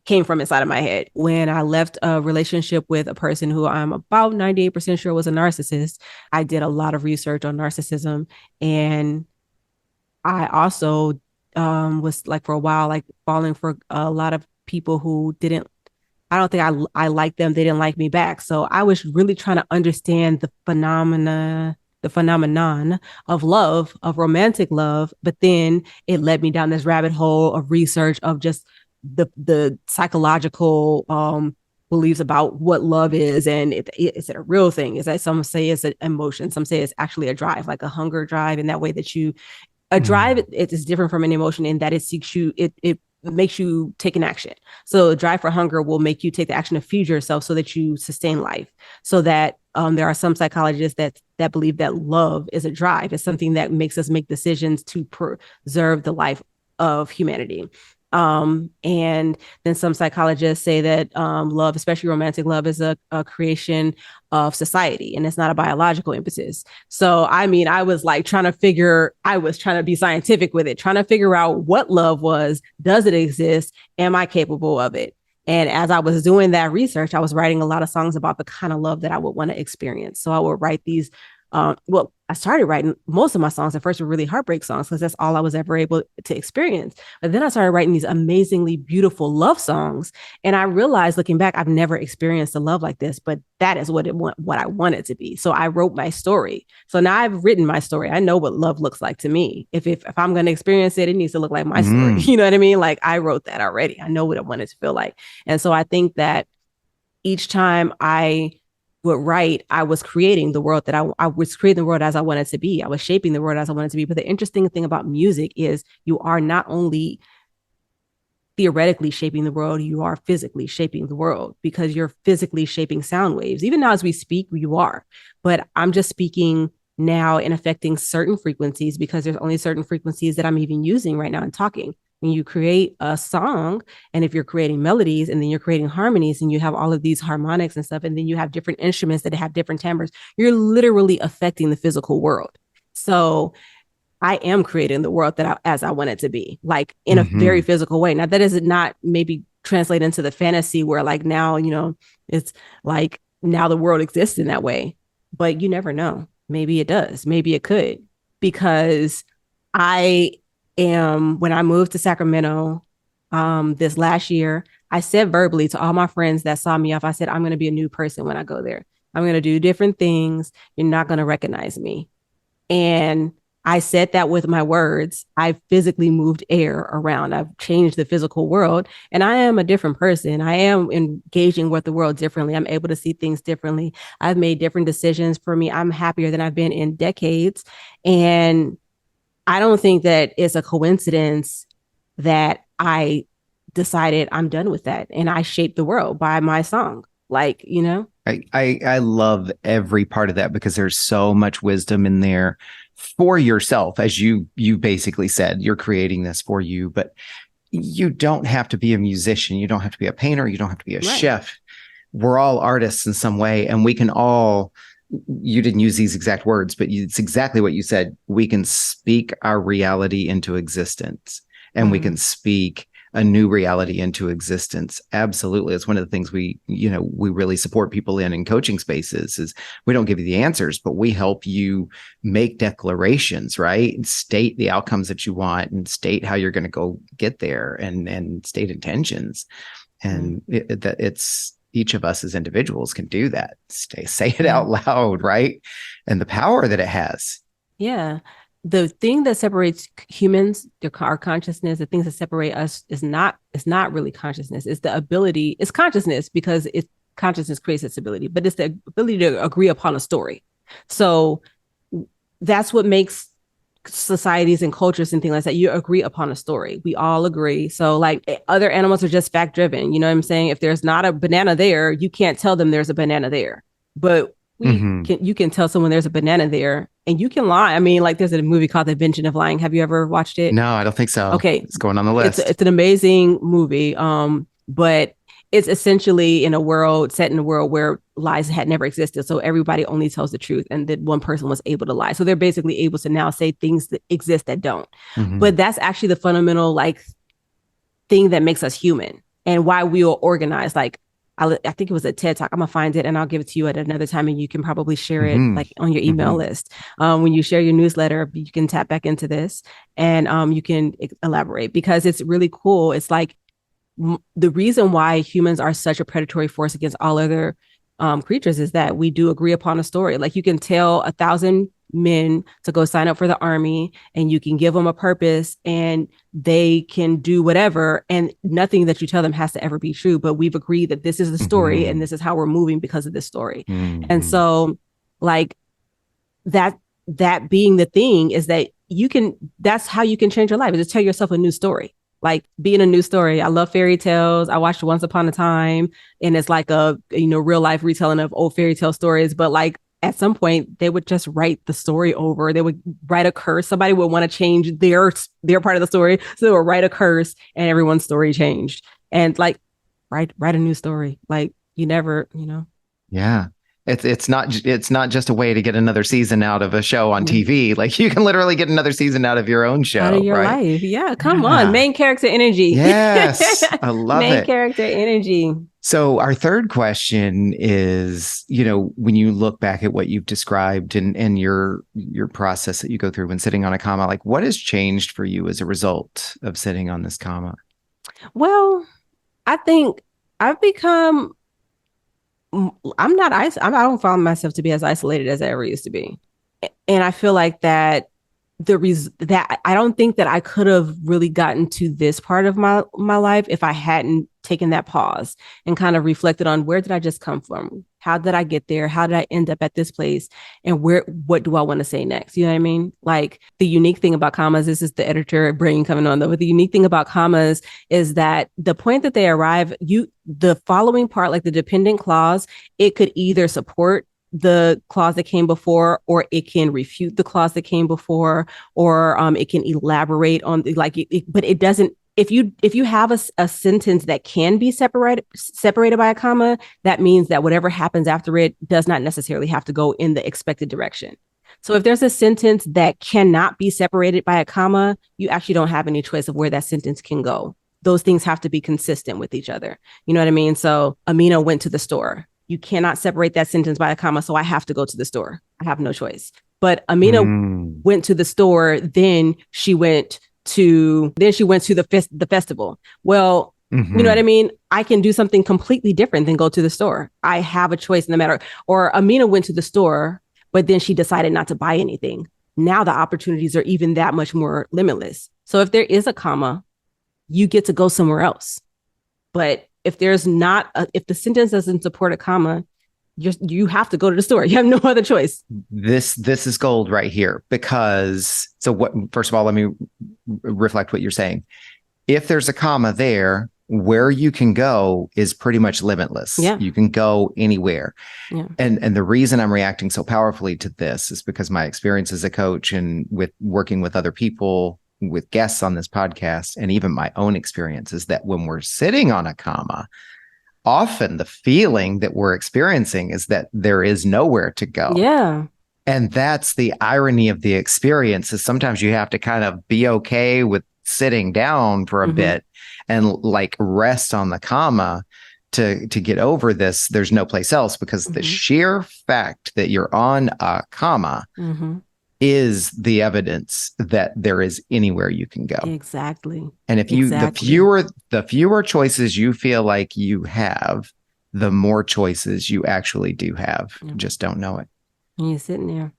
came from inside of my head. When I left a relationship with a person who I'm about 98% sure was a narcissist, I did a lot of research on narcissism. And I also was like for a while, like falling for a lot of people who I don't think I liked them. They didn't like me back. So I was really trying to understand the phenomenon of love, of romantic love. But then it led me down this rabbit hole of research of just the psychological beliefs about what love is, and is it a real thing? Is that some say it's an emotion, some say it's actually a drive, like a hunger drive, in that way that a drive it is different from an emotion in that it seeks you, it makes you take an action. So a drive for hunger will make you take the action to feed yourself so that you sustain life. So that there are some psychologists that believe that love is a drive. It's something that makes us make decisions to preserve the life of humanity. And then some psychologists say that love, especially romantic love, is a creation of society, and it's not a biological impetus. So, I mean, I was trying to be scientific with it, trying to figure out what love was. Does it exist? Am I capable of it? And as I was doing that research, I was writing a lot of songs about the kind of love that I would want to experience. So I would write these Well, I started writing most of my songs at first were really heartbreak songs because that's all I was ever able to experience. But then I started writing these amazingly beautiful love songs. And I realized looking back, I've never experienced a love like this, but that is what I want it to be. So I wrote my story. So now I've written my story. I know what love looks like to me. If I'm going to experience it, it needs to look like my story. You know what I mean? Like I wrote that already. I know what I want it to feel like. And so I think that each time I would write, I was creating the world that I was creating the world as I wanted to be. I was shaping the world as I wanted to be. But the interesting thing about music is you are not only theoretically shaping the world, you are physically shaping the world because you're physically shaping sound waves. Even now as we speak, you are. But I'm just speaking now and affecting certain frequencies because there's only certain frequencies that I'm even using right now and talking. When you create a song, and if you're creating melodies and then you're creating harmonies and you have all of these harmonics and stuff, and then you have different instruments that have different timbres, you're literally affecting the physical world. So I am creating the world as I want it to be, like in a very physical way. Now that is not maybe translate into the fantasy where like now, it's like now the world exists in that way, but you never know. Maybe it does. Maybe it could, because when I moved to Sacramento this last year, I said verbally to all my friends that saw me off, I said, I'm going to be a new person when I go there. I'm going to do different things. You're not going to recognize me. And I said that with my words. I physically moved air around. I've changed the physical world, and I am a different person. I am engaging with the world differently. I'm able to see things differently. I've made different decisions. For me, I'm happier than I've been in decades. And I don't think that it's a coincidence that I decided I'm done with that and I shaped the world by my song. Like, I love every part of that because there's so much wisdom in there for yourself. As you basically said, you're creating this for you, but you don't have to be a musician. You don't have to be a painter. You don't have to be a chef. We're all artists in some way, and we can all, you didn't use these exact words, but it's exactly what you said. We can speak our reality into existence, and we can speak a new reality into existence. Absolutely. It's one of the things we really support people in coaching spaces is we don't give you the answers, but we help you make declarations, right? And state the outcomes that you want and state how you're going to go get there and state intentions. And it's each of us as individuals can do that. Say it out loud, right? And the power that it has. Yeah. The thing that separates humans, our consciousness, the things that separate us is not really consciousness. It's the ability, it's consciousness because consciousness creates its ability, but it's the ability to agree upon a story. So that's what makes societies and cultures and things like that. You agree upon a story. We all agree. So like other animals are just fact driven. You know what I'm saying? If there's not a banana there, you can't tell them there's a banana there. But you can tell someone there's a banana there and you can lie. I mean, like there's a movie called The Invention of Lying. Have you ever watched it? No, I don't think so. Okay. It's going on the list. It's an amazing movie. But it's essentially set in a world where lies had never existed. So everybody only tells the truth and that one person was able to lie. So they're basically able to now say things that exist that don't. But that's actually the fundamental thing that makes us human and why we are organized. Like I think it was a TED Talk. I'm gonna find it and I'll give it to you at another time, and you can probably share it like on your email list. When you share your newsletter, you can tap back into this and you can elaborate because it's really cool. It's like the reason why humans are such a predatory force against all other creatures is that we do agree upon a story. Like you can tell 1,000 men to go sign up for the army and you can give them a purpose and they can do whatever, and nothing that you tell them has to ever be true, but we've agreed that this is the story and this is how we're moving because of this story. And so like that being the thing is that that's how you can change your life, is to tell yourself a new story. Like being a new story. I love fairy tales. I watched Once Upon a Time, and it's like a real life retelling of old fairy tale stories. But like at some point, they would just write the story over. They would write a curse. Somebody would want to change their part of the story, so they would write a curse, and everyone's story changed. And like write a new story. Like you never. Yeah. It's not just a way to get another season out of a show on TV. Like you can literally get another season out of your own show, out of your right? life. Yeah, come on. Main character energy. Yes, I love Main it. character energy. So our third question is, when you look back at what you've described and your process that you go through when sitting on a comma, like what has changed for you as a result of sitting on this comma? Well, I think I've become I don't find myself to be as isolated as I ever used to be. And I feel like that that I don't think that I could have really gotten to this part of my life if I hadn't taken that pause and kind of reflected on where did I just come from? How did I get there? How did I end up at this place? And what do I want to say next? You know what I mean? Like the unique thing about commas, this is the editor brain coming on though, but the unique thing about commas is that the point that they arrive, the following part, like the dependent clause, it could either support the clause that came before, or it can refute the clause that came before, or it can elaborate on but it doesn't. If you have a sentence that can be separated by a comma, that means that whatever happens after it does not necessarily have to go in the expected direction. So if there's a sentence that cannot be separated by a comma, you actually don't have any choice of where that sentence can go. Those things have to be consistent with each other. You know what I mean? So Amina went to the store. You cannot separate that sentence by a comma, so I have to go to the store. I have no choice. But Amina went to the store, then she went to the festival. Well, you know what I mean? I can do something completely different than go to the store. I have a choice in the matter. Or Amina went to the store, but then she decided not to buy anything. Now the opportunities are even that much more limitless. So if there is a comma, you get to go somewhere else. But if there's not, if the sentence doesn't support a comma, you have to go to the store. You have no other choice. This is gold right here, because first of all, let me reflect what you're saying. If there's a comma there, where you can go is pretty much limitless. Yeah. You can go anywhere. Yeah. And the reason I'm reacting so powerfully to this is because my experience as a coach and with working with other people, with guests on this podcast, and even my own experience is that when we're sitting on a comma, often the feeling that we're experiencing is that there is nowhere to go. Yeah. And that's the irony of the experience, is sometimes you have to kind of be okay with sitting down for a bit and like rest on the comma to get over this. There's no place else, because the sheer fact that you're on a comma is the evidence that there is anywhere you can go. Exactly. And if the fewer choices you feel like you have, the more choices you actually do have. You just don't know it. And you're sitting there.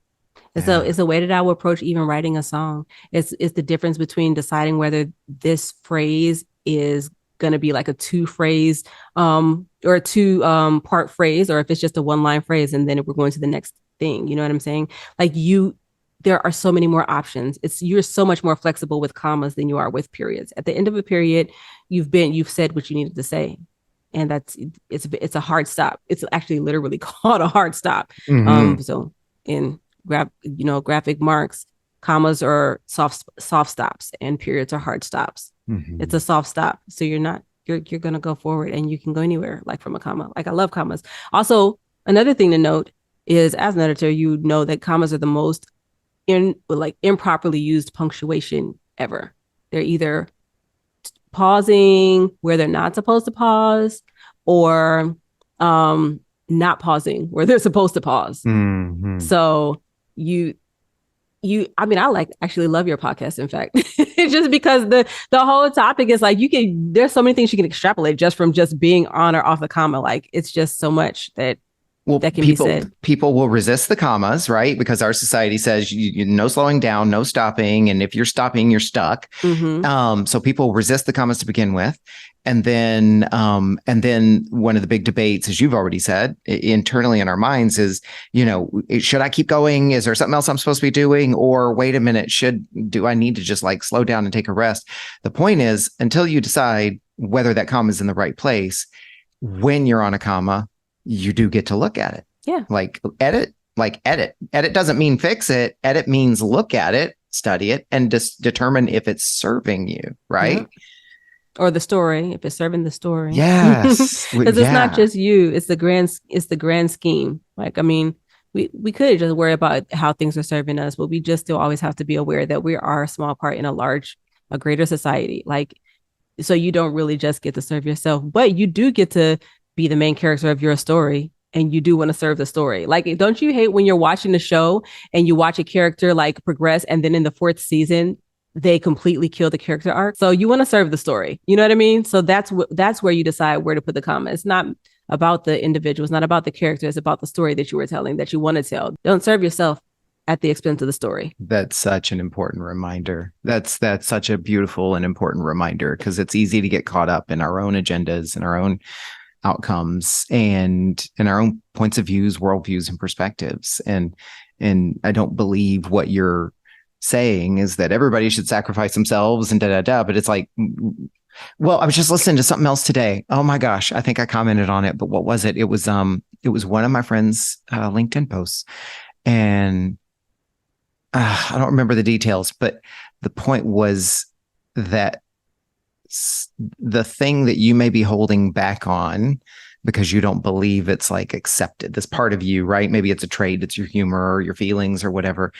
It's a way that I would approach even writing a song. It's the difference between deciding whether this phrase is going to be like a two-phrase or a two-part phrase, or if it's just a one-line phrase and then we're going to the next thing. You know what I'm saying? Like there are so many more options. You're so much more flexible with commas than you are with periods. At the end of a period, you've said what you needed to say. And it's a hard stop. It's actually literally called a hard stop. So in graphic marks, commas are soft stops and periods are hard stops. It's a soft stop. So you're going to go forward and you can go anywhere, like from a comma. Like I love commas. Also, another thing to note is, as an editor, you know that commas are the most improperly used punctuation ever. They're either pausing where they're not supposed to pause, or not pausing where they're supposed to pause. So I actually love your podcast. In fact, it's just because the whole topic is like, there's so many things you can extrapolate just from just being on or off the comma. Like it's just so much that can be said. People will resist the commas, right? Because our society says no slowing down, no stopping. And if you're stopping, you're stuck. So people resist the commas to begin with. And then one of the big debates, as you've already said, internally in our minds is, should I keep going? Is there something else I'm supposed to be doing? Or wait a minute, do I need to just like slow down and take a rest? The point is, until you decide whether that comma is in the right place, when you're on a comma, you do get to look at it. Yeah. Like edit. Edit doesn't mean fix it. Edit means look at it, study it, and just determine if it's serving you, right? Or the story, if it's serving the story. Yes. Because it's not Yeah. just you, it's the grand scheme. Like, I mean, we could just worry about how things are serving us, but we just still always have to be aware that we are a small part in a greater society. Like, so you don't really just get to serve yourself, but you do get to be the main character of your story. And you do want to serve the story. Like, don't you hate when you're watching the show and you watch a character like progress, and then in the fourth season, they completely kill the character arc? So you want to serve the story. You know what I mean? So that's where you decide where to put the comma. It's not about the individual. It's not about the character. It's about the story that you were telling, that you want to tell. Don't serve yourself at the expense of the story. That's such an important reminder. That's such a beautiful and important reminder, because it's easy to get caught up in our own agendas and our own outcomes and in our own points of views, worldviews, and perspectives. And I don't believe what you're saying is that everybody should sacrifice themselves and but it's like, well, I was just listening to something else today. Oh my gosh, I think I commented on it, but what was it? It was one of my friend's LinkedIn posts, and I don't remember the details, but the point was that the thing that you may be holding back on because you don't believe it's like accepted, this part of you, right? Maybe it's a trait, it's your humor or your feelings or whatever.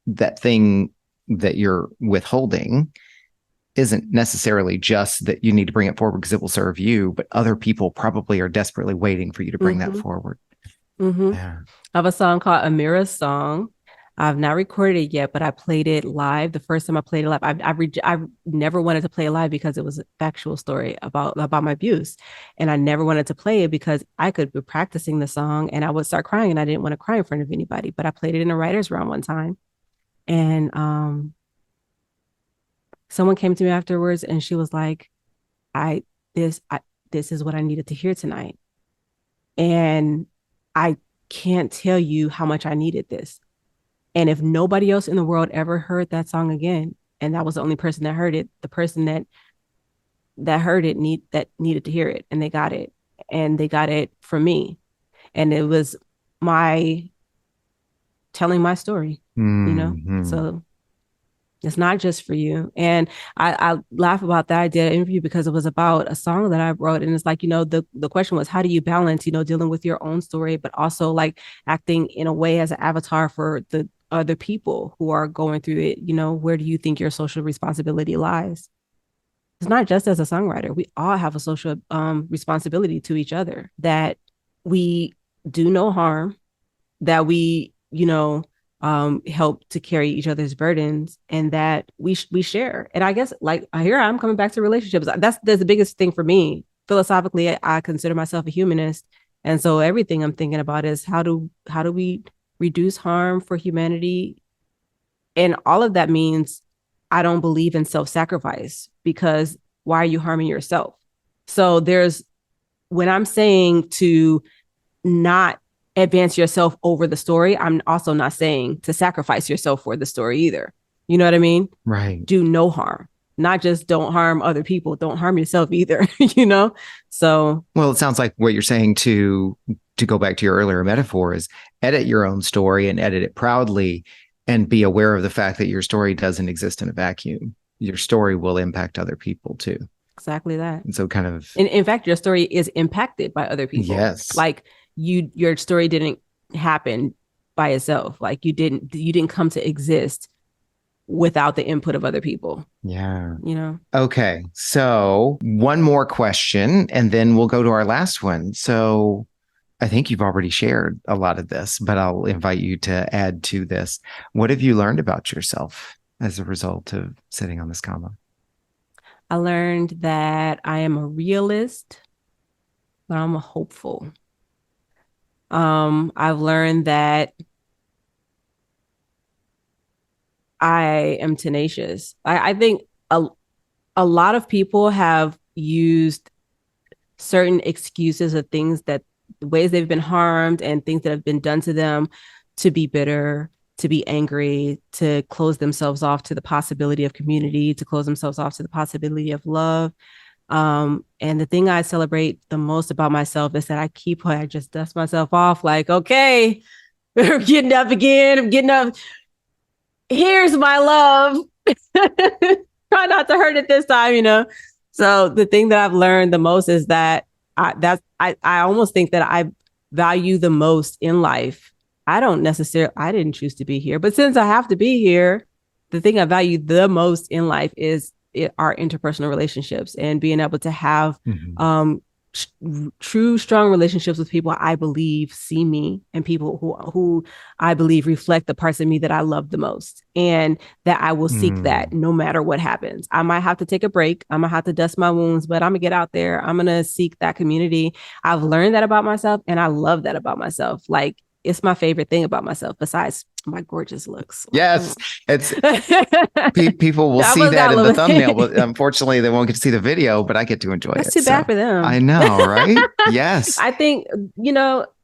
That thing that you're withholding isn't necessarily just that you need to bring it forward because it will serve you, but other people probably are desperately waiting for you to bring that forward. Yeah. I have a song called Amira's Song. I've not recorded it yet, but I played it live. The first time I played it live, I never wanted to play it live because it was a factual story about my abuse. And I never wanted to play it because I could be practicing the song and I would start crying, and I didn't want to cry in front of anybody. But I played it in a writer's room one time. And someone came to me afterwards and she was like, this is what I needed to hear tonight. And I can't tell you how much I needed this. And if nobody else in the world ever heard that song again, and that was the only person that heard it, the person that heard it needed to hear it, and they got it from me. And it was my telling my story, So it's not just for you. And I laugh about that. I did an interview because it was about a song that I wrote. And it's like, the question was, how do you balance, dealing with your own story, but also like acting in a way as an avatar for the other people who are going through it? Where do you think your social responsibility lies? It's not just as a songwriter. We all have a social responsibility to each other, that we do no harm, that we, help to carry each other's burdens, and that we share. And I guess, like, here I'm coming back to relationships. That's the biggest thing for me. Philosophically, I consider myself a humanist. And so everything I'm thinking about is how do we reduce harm for humanity? And all of that means I don't believe in self-sacrifice, because why are you harming yourself? So when I'm saying to not advance yourself over the story, I'm also not saying to sacrifice yourself for the story either. You know what I mean? Right. Do no harm. Not just don't harm other people, don't harm yourself either, So, well, it sounds like what you're saying, to go back to your earlier metaphor, is edit your own story and edit it proudly, and be aware of the fact that your story doesn't exist in a vacuum. Your story will impact other people too. Exactly that. And so kind of, in fact, your story is impacted by other people. Yes. Like your story didn't happen by itself. Like you didn't come to exist without the input of other people. Yeah. Okay. So one more question, and then we'll go to our last one. So I think you've already shared a lot of this, but I'll invite you to add to this. What have you learned about yourself as a result of sitting on this comma? I learned that I am a realist, but I'm a hopeful. I've learned that I am tenacious. I think a lot of people have used certain excuses of things, that ways they've been harmed and things that have been done to them, to be bitter, to be angry, to close themselves off to the possibility of community, to close themselves off to the possibility of love. And the thing I celebrate the most about myself is that I just dust myself off, like, okay, we're getting up again. I'm getting up. Here's my love. Try not to hurt it this time, So the thing that I've learned the most is that I almost think that I value the most in life. I didn't choose to be here, but since I have to be here, the thing I value the most in life is our interpersonal relationships and being able to have true strong relationships with people I believe see me and people who I believe reflect the parts of me that I love the most, and that I will seek that no matter what happens. I might have to take a break, I'm gonna have to dust my wounds, but I'm gonna get out there, I'm gonna seek that community. I've learned that about myself and I love that about myself. Like, it's my favorite thing about myself besides my gorgeous looks. Yes, it's people will see that in the thumbnail, but unfortunately they won't get to see the video, but I get to enjoy That's it. too bad for them. I know, right? Yes. I think,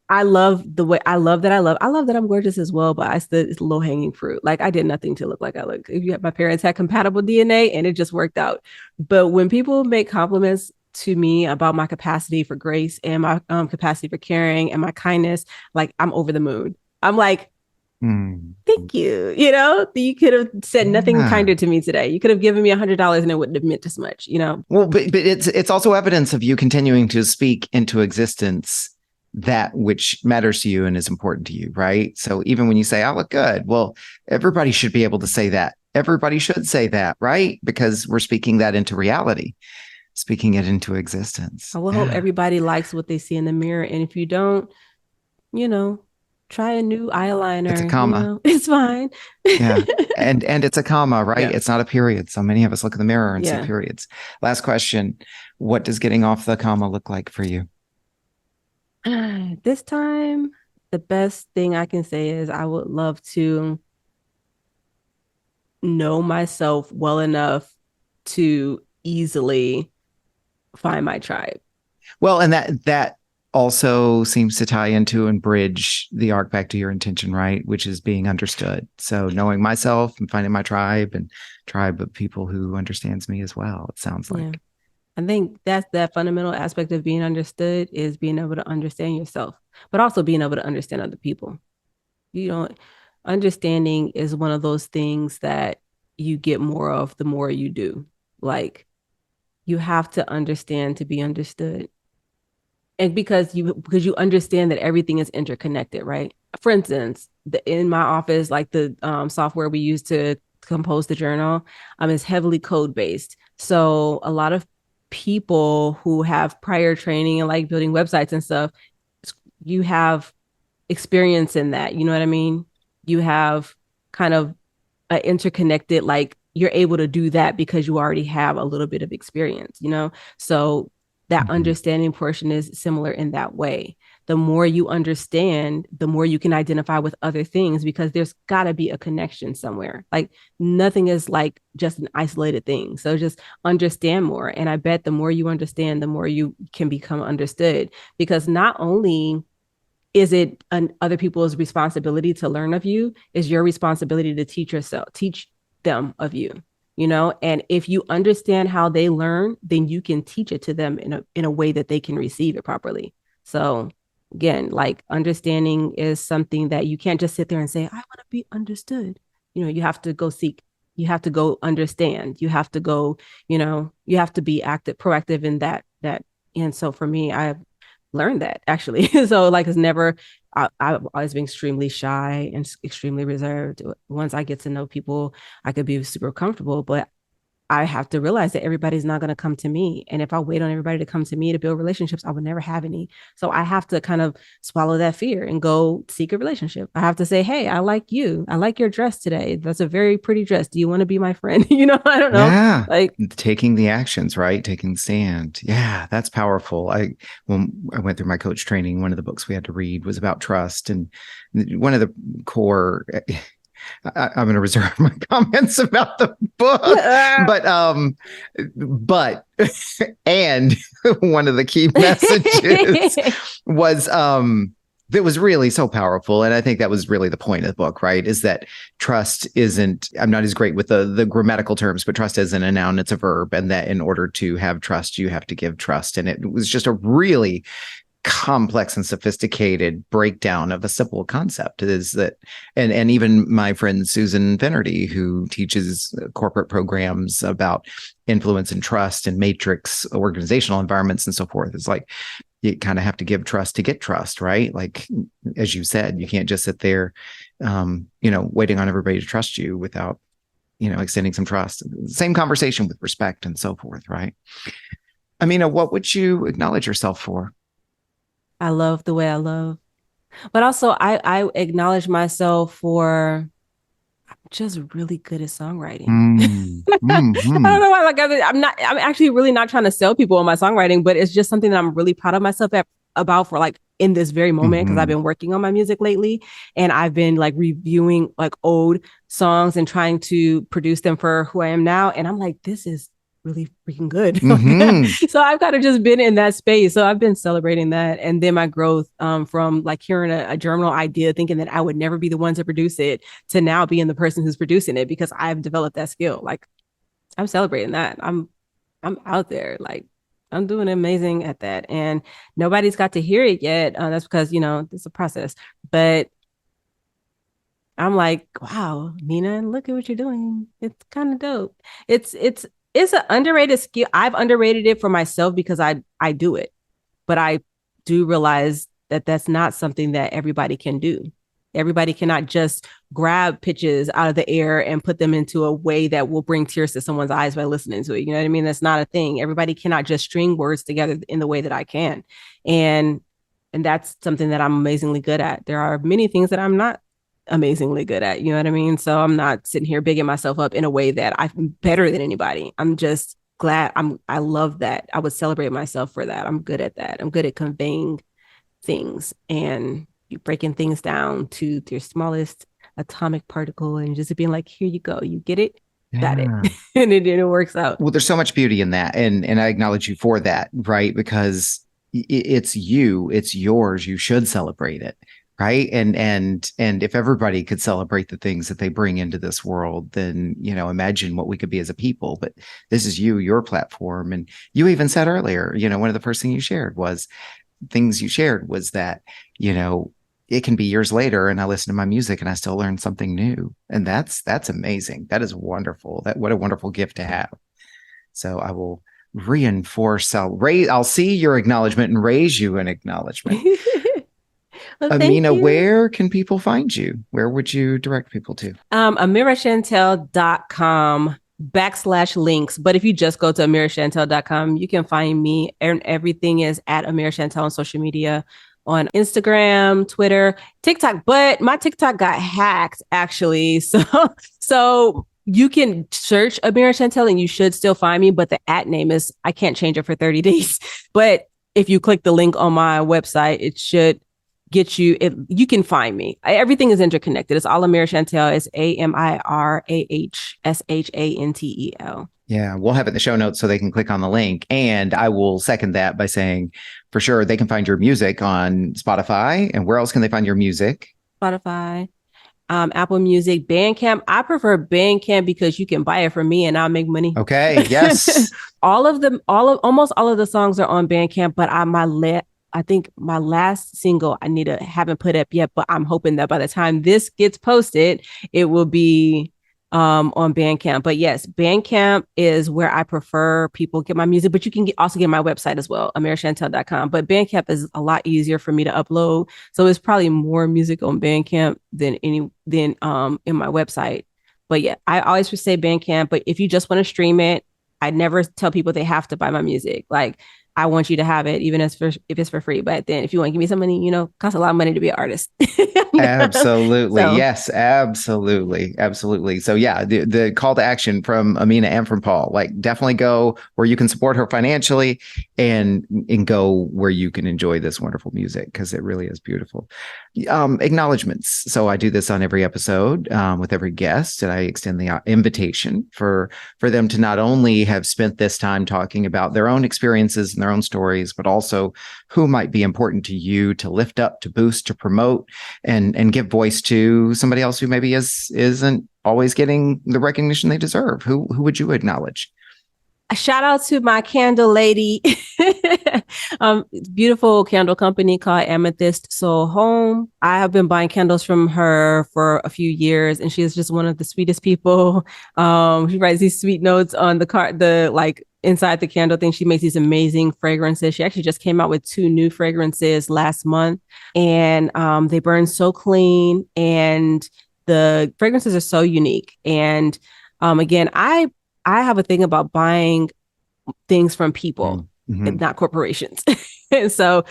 I love I love that I'm gorgeous as well, but it's low hanging fruit. Like, I did nothing to look like I look. My parents had compatible DNA and it just worked out. But when people make compliments to me about my capacity for grace and my capacity for caring and my kindness, like, I'm over the moon. I'm like, thank you. You could have said nothing kinder to me today. You could have given me $100 and it wouldn't have meant as much, Well, but it's also evidence of you continuing to speak into existence that which matters to you and is important to you, right? So even when you say, I look good, well, everybody should be able to say that. Everybody should say that, right? Because we're speaking that into reality, speaking it into existence. I will hope everybody likes what they see in the mirror. And if you don't, try a new eyeliner. It's a comma. It's fine. Yeah. And it's a comma, right? Yeah. It's not a period. So many of us look in the mirror and see periods. Last question. What does getting off the comma look like for you? This time, the best thing I can say is I would love to know myself well enough to easily find my tribe. Well, and that also seems to tie into and bridge the arc back to your intention, right? Which is being understood. So knowing myself and finding my tribe and tribe of people who understands me as well, it sounds like. Yeah. I think that's that fundamental aspect of being understood, is being able to understand yourself, but also being able to understand other people. Understanding is one of those things that you get more of the more you do. Like, you have to understand to be understood. And because you understand that everything is interconnected, right? For instance, in my office, like the software we use to compose the journal is heavily code based. So a lot of people who have prior training and like building websites and stuff, you have experience in that. You know what I mean? You have kind of an interconnected, like, you're able to do that because you already have a little bit of experience, So that understanding portion is similar in that way. The more you understand, the more you can identify with other things, because there's got to be a connection somewhere. Like, nothing is like just an isolated thing. So just understand more. And I bet the more you understand, the more you can become understood, because not only is it other people's responsibility to learn of you, is your responsibility to teach them of you. And if you understand how they learn, then you can teach it to them in a way that they can receive it properly. So again, like, understanding is something that you can't just sit there and say, I want to be understood. You have to go seek, you have to go understand, you have to go, you have to be proactive in that. And so for me, I've learned that, actually. So like, I've always been extremely shy and extremely reserved. Once I get to know people, I could be super comfortable, but I have to realize that everybody's not going to come to me. And if I wait on everybody to come to me to build relationships, I would never have any. So I have to kind of swallow that fear and go seek a relationship. I have to say, hey, I like you. I like your dress today. That's a very pretty dress. Do you want to be my friend? I don't know. Yeah. Like, taking the actions, right? Taking the stand. Yeah, that's powerful. When I went through my coach training, one of the books we had to read was about trust. And one of the core, I'm going to reserve my comments about the book, but and one of the key messages was that was really so powerful. And I think that was really the point of the book, right? Is that trust isn't, I'm not as great with the grammatical terms, but trust isn't a noun, it's a verb. And that in order to have trust, you have to give trust. And it was just a really complex and sophisticated breakdown of a simple concept. Is that, and even my friend Susan Finnerty, who teaches corporate programs about influence and trust and matrix organizational environments and so forth. It's like you kind of have to give trust to get trust, right? Like, as you said, you can't just sit there, waiting on everybody to trust you without, extending some trust. Same conversation with respect and so forth, right? Amina, what would you acknowledge yourself for? I love the way I love. But also I acknowledge myself for just really good at songwriting. I don't know why. Like I'm actually really not trying to sell people on my songwriting, but it's just something that I'm really proud of myself about for like in this very moment because I've been working on my music lately and I've been like reviewing like old songs and trying to produce them for who I am now. And I'm like, this is really freaking good. So I've kind of just been in that space. So I've been celebrating that. And then my growth from like hearing a journal idea, thinking that I would never be the one to produce it to now being the person who's producing it because I've developed that skill. Like I'm celebrating that. I'm out there. Like I'm doing amazing at that. And nobody's got to hear it yet. That's because, it's a process. But I'm like, wow, Mina, look at what you're doing. It's kind of dope. It's an underrated skill. I've underrated it for myself because I do it, but I do realize that that's not something that everybody can do. Everybody cannot just grab pitches out of the air and put them into a way that will bring tears to someone's eyes by listening to it. You know what I mean? That's not a thing. Everybody cannot just string words together in the way that I can. And that's something that I'm amazingly good at. There are many things that I'm not amazingly good at. You know what I mean? So I'm not sitting here bigging myself up in a way that I'm better than anybody. I'm just glad I love that. I would celebrate myself for that. I'm good at that. I'm good at conveying things and breaking things down to their smallest atomic particle and just being like, here you go. You get it? Got it. and it works out. Well, there's so much beauty in that. And I acknowledge you for that, right? Because it's you, it's yours. You should celebrate it. Right. And if everybody could celebrate the things that they bring into this world, then, imagine what we could be as a people. But this is you, your platform. And you even said earlier, one of the first things you shared was that, it can be years later and I listen to my music and I still learn something new. And that's amazing. That is wonderful. What a wonderful gift to have. So I will reinforce, I'll see your acknowledgement and raise you an acknowledgement. Well, Amina, where can people find you? Where would you direct people to? AmiraChantel.com/links. But if you just go to AmiraChantel.com, you can find me, and everything is at Amira Chantel on social media, on Instagram, Twitter, TikTok. But my TikTok got hacked, actually. So you can search Amira Chantel and you should still find me. But the @name is, I can't change it for 30 days. But if you click the link on my website, it should get you. You can find me. Everything is interconnected. It's all Amira Chantel. It's AmirahShantel. Yeah, we'll have it in the show notes so they can click on the link. And I will second that by saying, for sure, they can find your music on Spotify. And where else can they find your music? Spotify, Apple Music, Bandcamp. I prefer Bandcamp because you can buy it from me and I'll make money. Okay. Yes. Almost all of the songs are on Bandcamp, but I think my last single haven't put up yet, but I'm hoping that by the time this gets posted, it will be on Bandcamp. But yes, Bandcamp is where I prefer people get my music, but you can also get my website as well, AmiraChantel.com. But Bandcamp is a lot easier for me to upload. So it's probably more music on Bandcamp than in my website. But yeah, I always say Bandcamp, but if you just want to stream it, I never tell people they have to buy my music. Like, I want you to have it, even if it's for free. But then if you want to give me some money, costs a lot of money to be an artist. Absolutely. So. Yes, absolutely. Absolutely. So yeah, the call to action from Amina and from Paul, like definitely go where you can support her financially and go where you can enjoy this wonderful music because it really is beautiful. Acknowledgements. So I do this on every episode with every guest, and I extend the invitation for them to not only have spent this time talking about their own experiences and their own stories, but also who might be important to you to lift up, to boost, to promote, and give voice to somebody else who maybe isn't always getting the recognition they deserve. Who would you acknowledge? A shout out to my candle lady. Beautiful candle company called Amethyst Soul Home. I have been buying candles from her for a few years, and she is just one of the sweetest people. She writes these sweet notes on the card, inside the candle thing. She makes these amazing fragrances. She actually just came out with 2 new fragrances last month, and they burn so clean, and the fragrances are so unique. And again, I have a thing about buying things from people, and not corporations. And so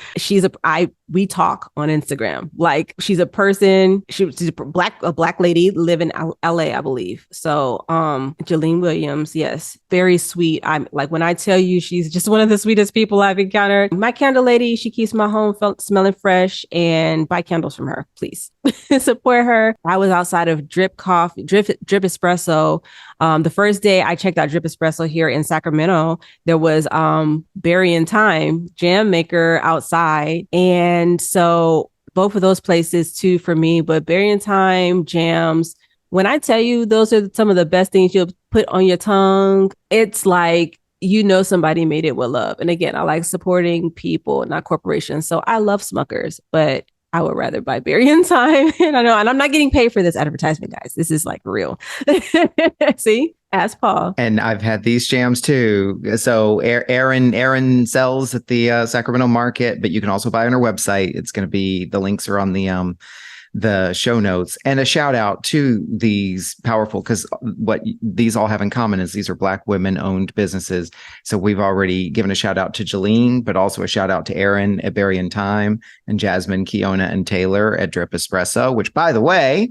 we talk on Instagram. Like, she's a person, she's a black lady, live in LA, I believe. So, Jolene Williams, yes, very sweet. I'm like, when I tell you, she's just one of the sweetest people I've encountered. My candle lady, she keeps my home smelling fresh, and buy candles from her, please. Support her. I was outside of Drip Espresso. The first day I checked out Drip Espresso here in Sacramento, there was Berry and Thyme jam maker outside. And so both of those places too for me, but Berry and Thyme jams, when I tell you those are some of the best things you'll put on your tongue, it's like, somebody made it with love. And again, I like supporting people, not corporations. So I love Smuckers, but I would rather buy Berry and Thyme. And I know, and I'm not getting paid for this advertisement, guys. This is like real. See? Ask Paul. And I've had these jams too. So Erin sells at the Sacramento market, but you can also buy on her website. It's going to be, the links are on the show notes. And a shout out to these powerful, because what these all have in common is these are Black women owned businesses. So we've already given a shout out to Jolene, but also a shout out to Erin at Berry and Thyme, and Jasmine, Kiona, and Taylor at Drip Espresso, which, by the way,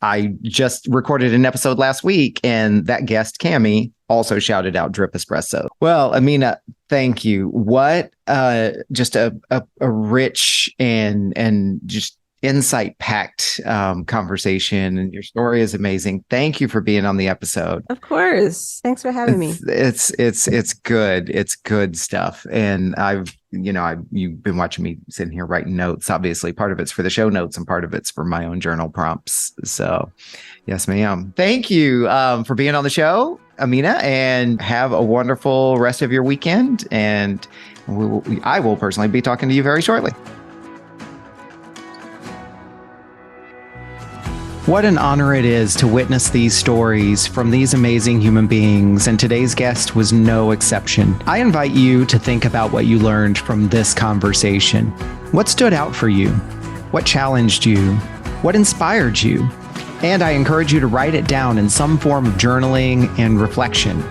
I just recorded an episode last week, and that guest, Cammie, also shouted out Drip Espresso. Well, Amina, thank you. What just a rich and just insight-packed conversation, and your story is amazing. Thank you for being on the episode. Of course. Thanks for having me. It's good. It's good stuff. And you've been watching me sitting here writing notes. Obviously, part of it's for the show notes and part of it's for my own journal prompts. So, yes, ma'am. Thank you for being on the show, Amina, and have a wonderful rest of your weekend. And I will personally be talking to you very shortly. What an honor it is to witness these stories from these amazing human beings, and today's guest was no exception. I invite you to think about what you learned from this conversation. What stood out for you? What challenged you? What inspired you? And I encourage you to write it down in some form of journaling and reflection.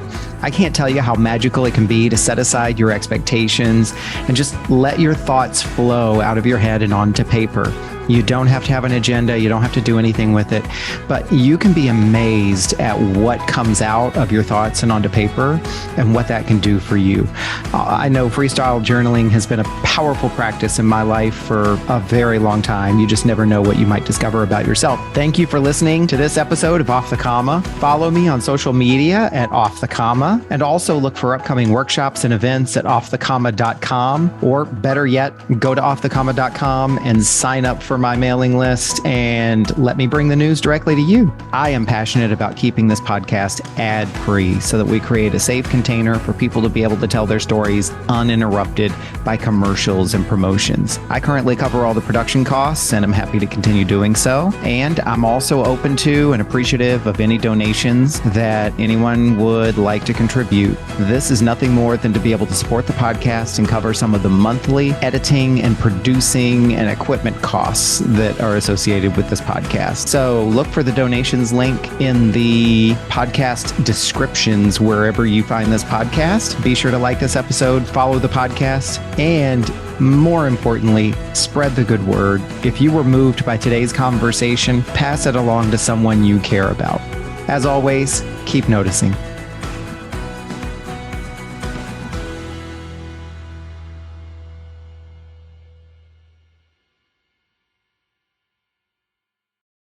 I can't tell you how magical it can be to set aside your expectations and just let your thoughts flow out of your head and onto paper. You don't have to have an agenda. You don't have to do anything with it, but you can be amazed at what comes out of your thoughts and onto paper and what that can do for you. I know freestyle journaling has been a powerful practice in my life for a very long time. You just never know what you might discover about yourself. Thank you for listening to this episode of Off the Comma. Follow me on social media at Off the Comma, and also look for upcoming workshops and events at offthecomma.com, or better yet, go to offthecomma.com and sign up for my mailing list and let me bring the news directly to you. I am passionate about keeping this podcast ad-free so that we create a safe container for people to be able to tell their stories uninterrupted by commercials and promotions. I currently cover all the production costs, and I'm happy to continue doing so. And I'm also open to and appreciative of any donations that anyone would like to contribute. This is nothing more than to be able to support the podcast and cover some of the monthly editing and producing and equipment costs that are associated with this podcast. So look for the donations link in the podcast descriptions wherever you find this podcast. Be sure to like this episode, follow the podcast, and more importantly, spread the good word. If you were moved by today's conversation, pass it along to someone you care about. As always, keep noticing.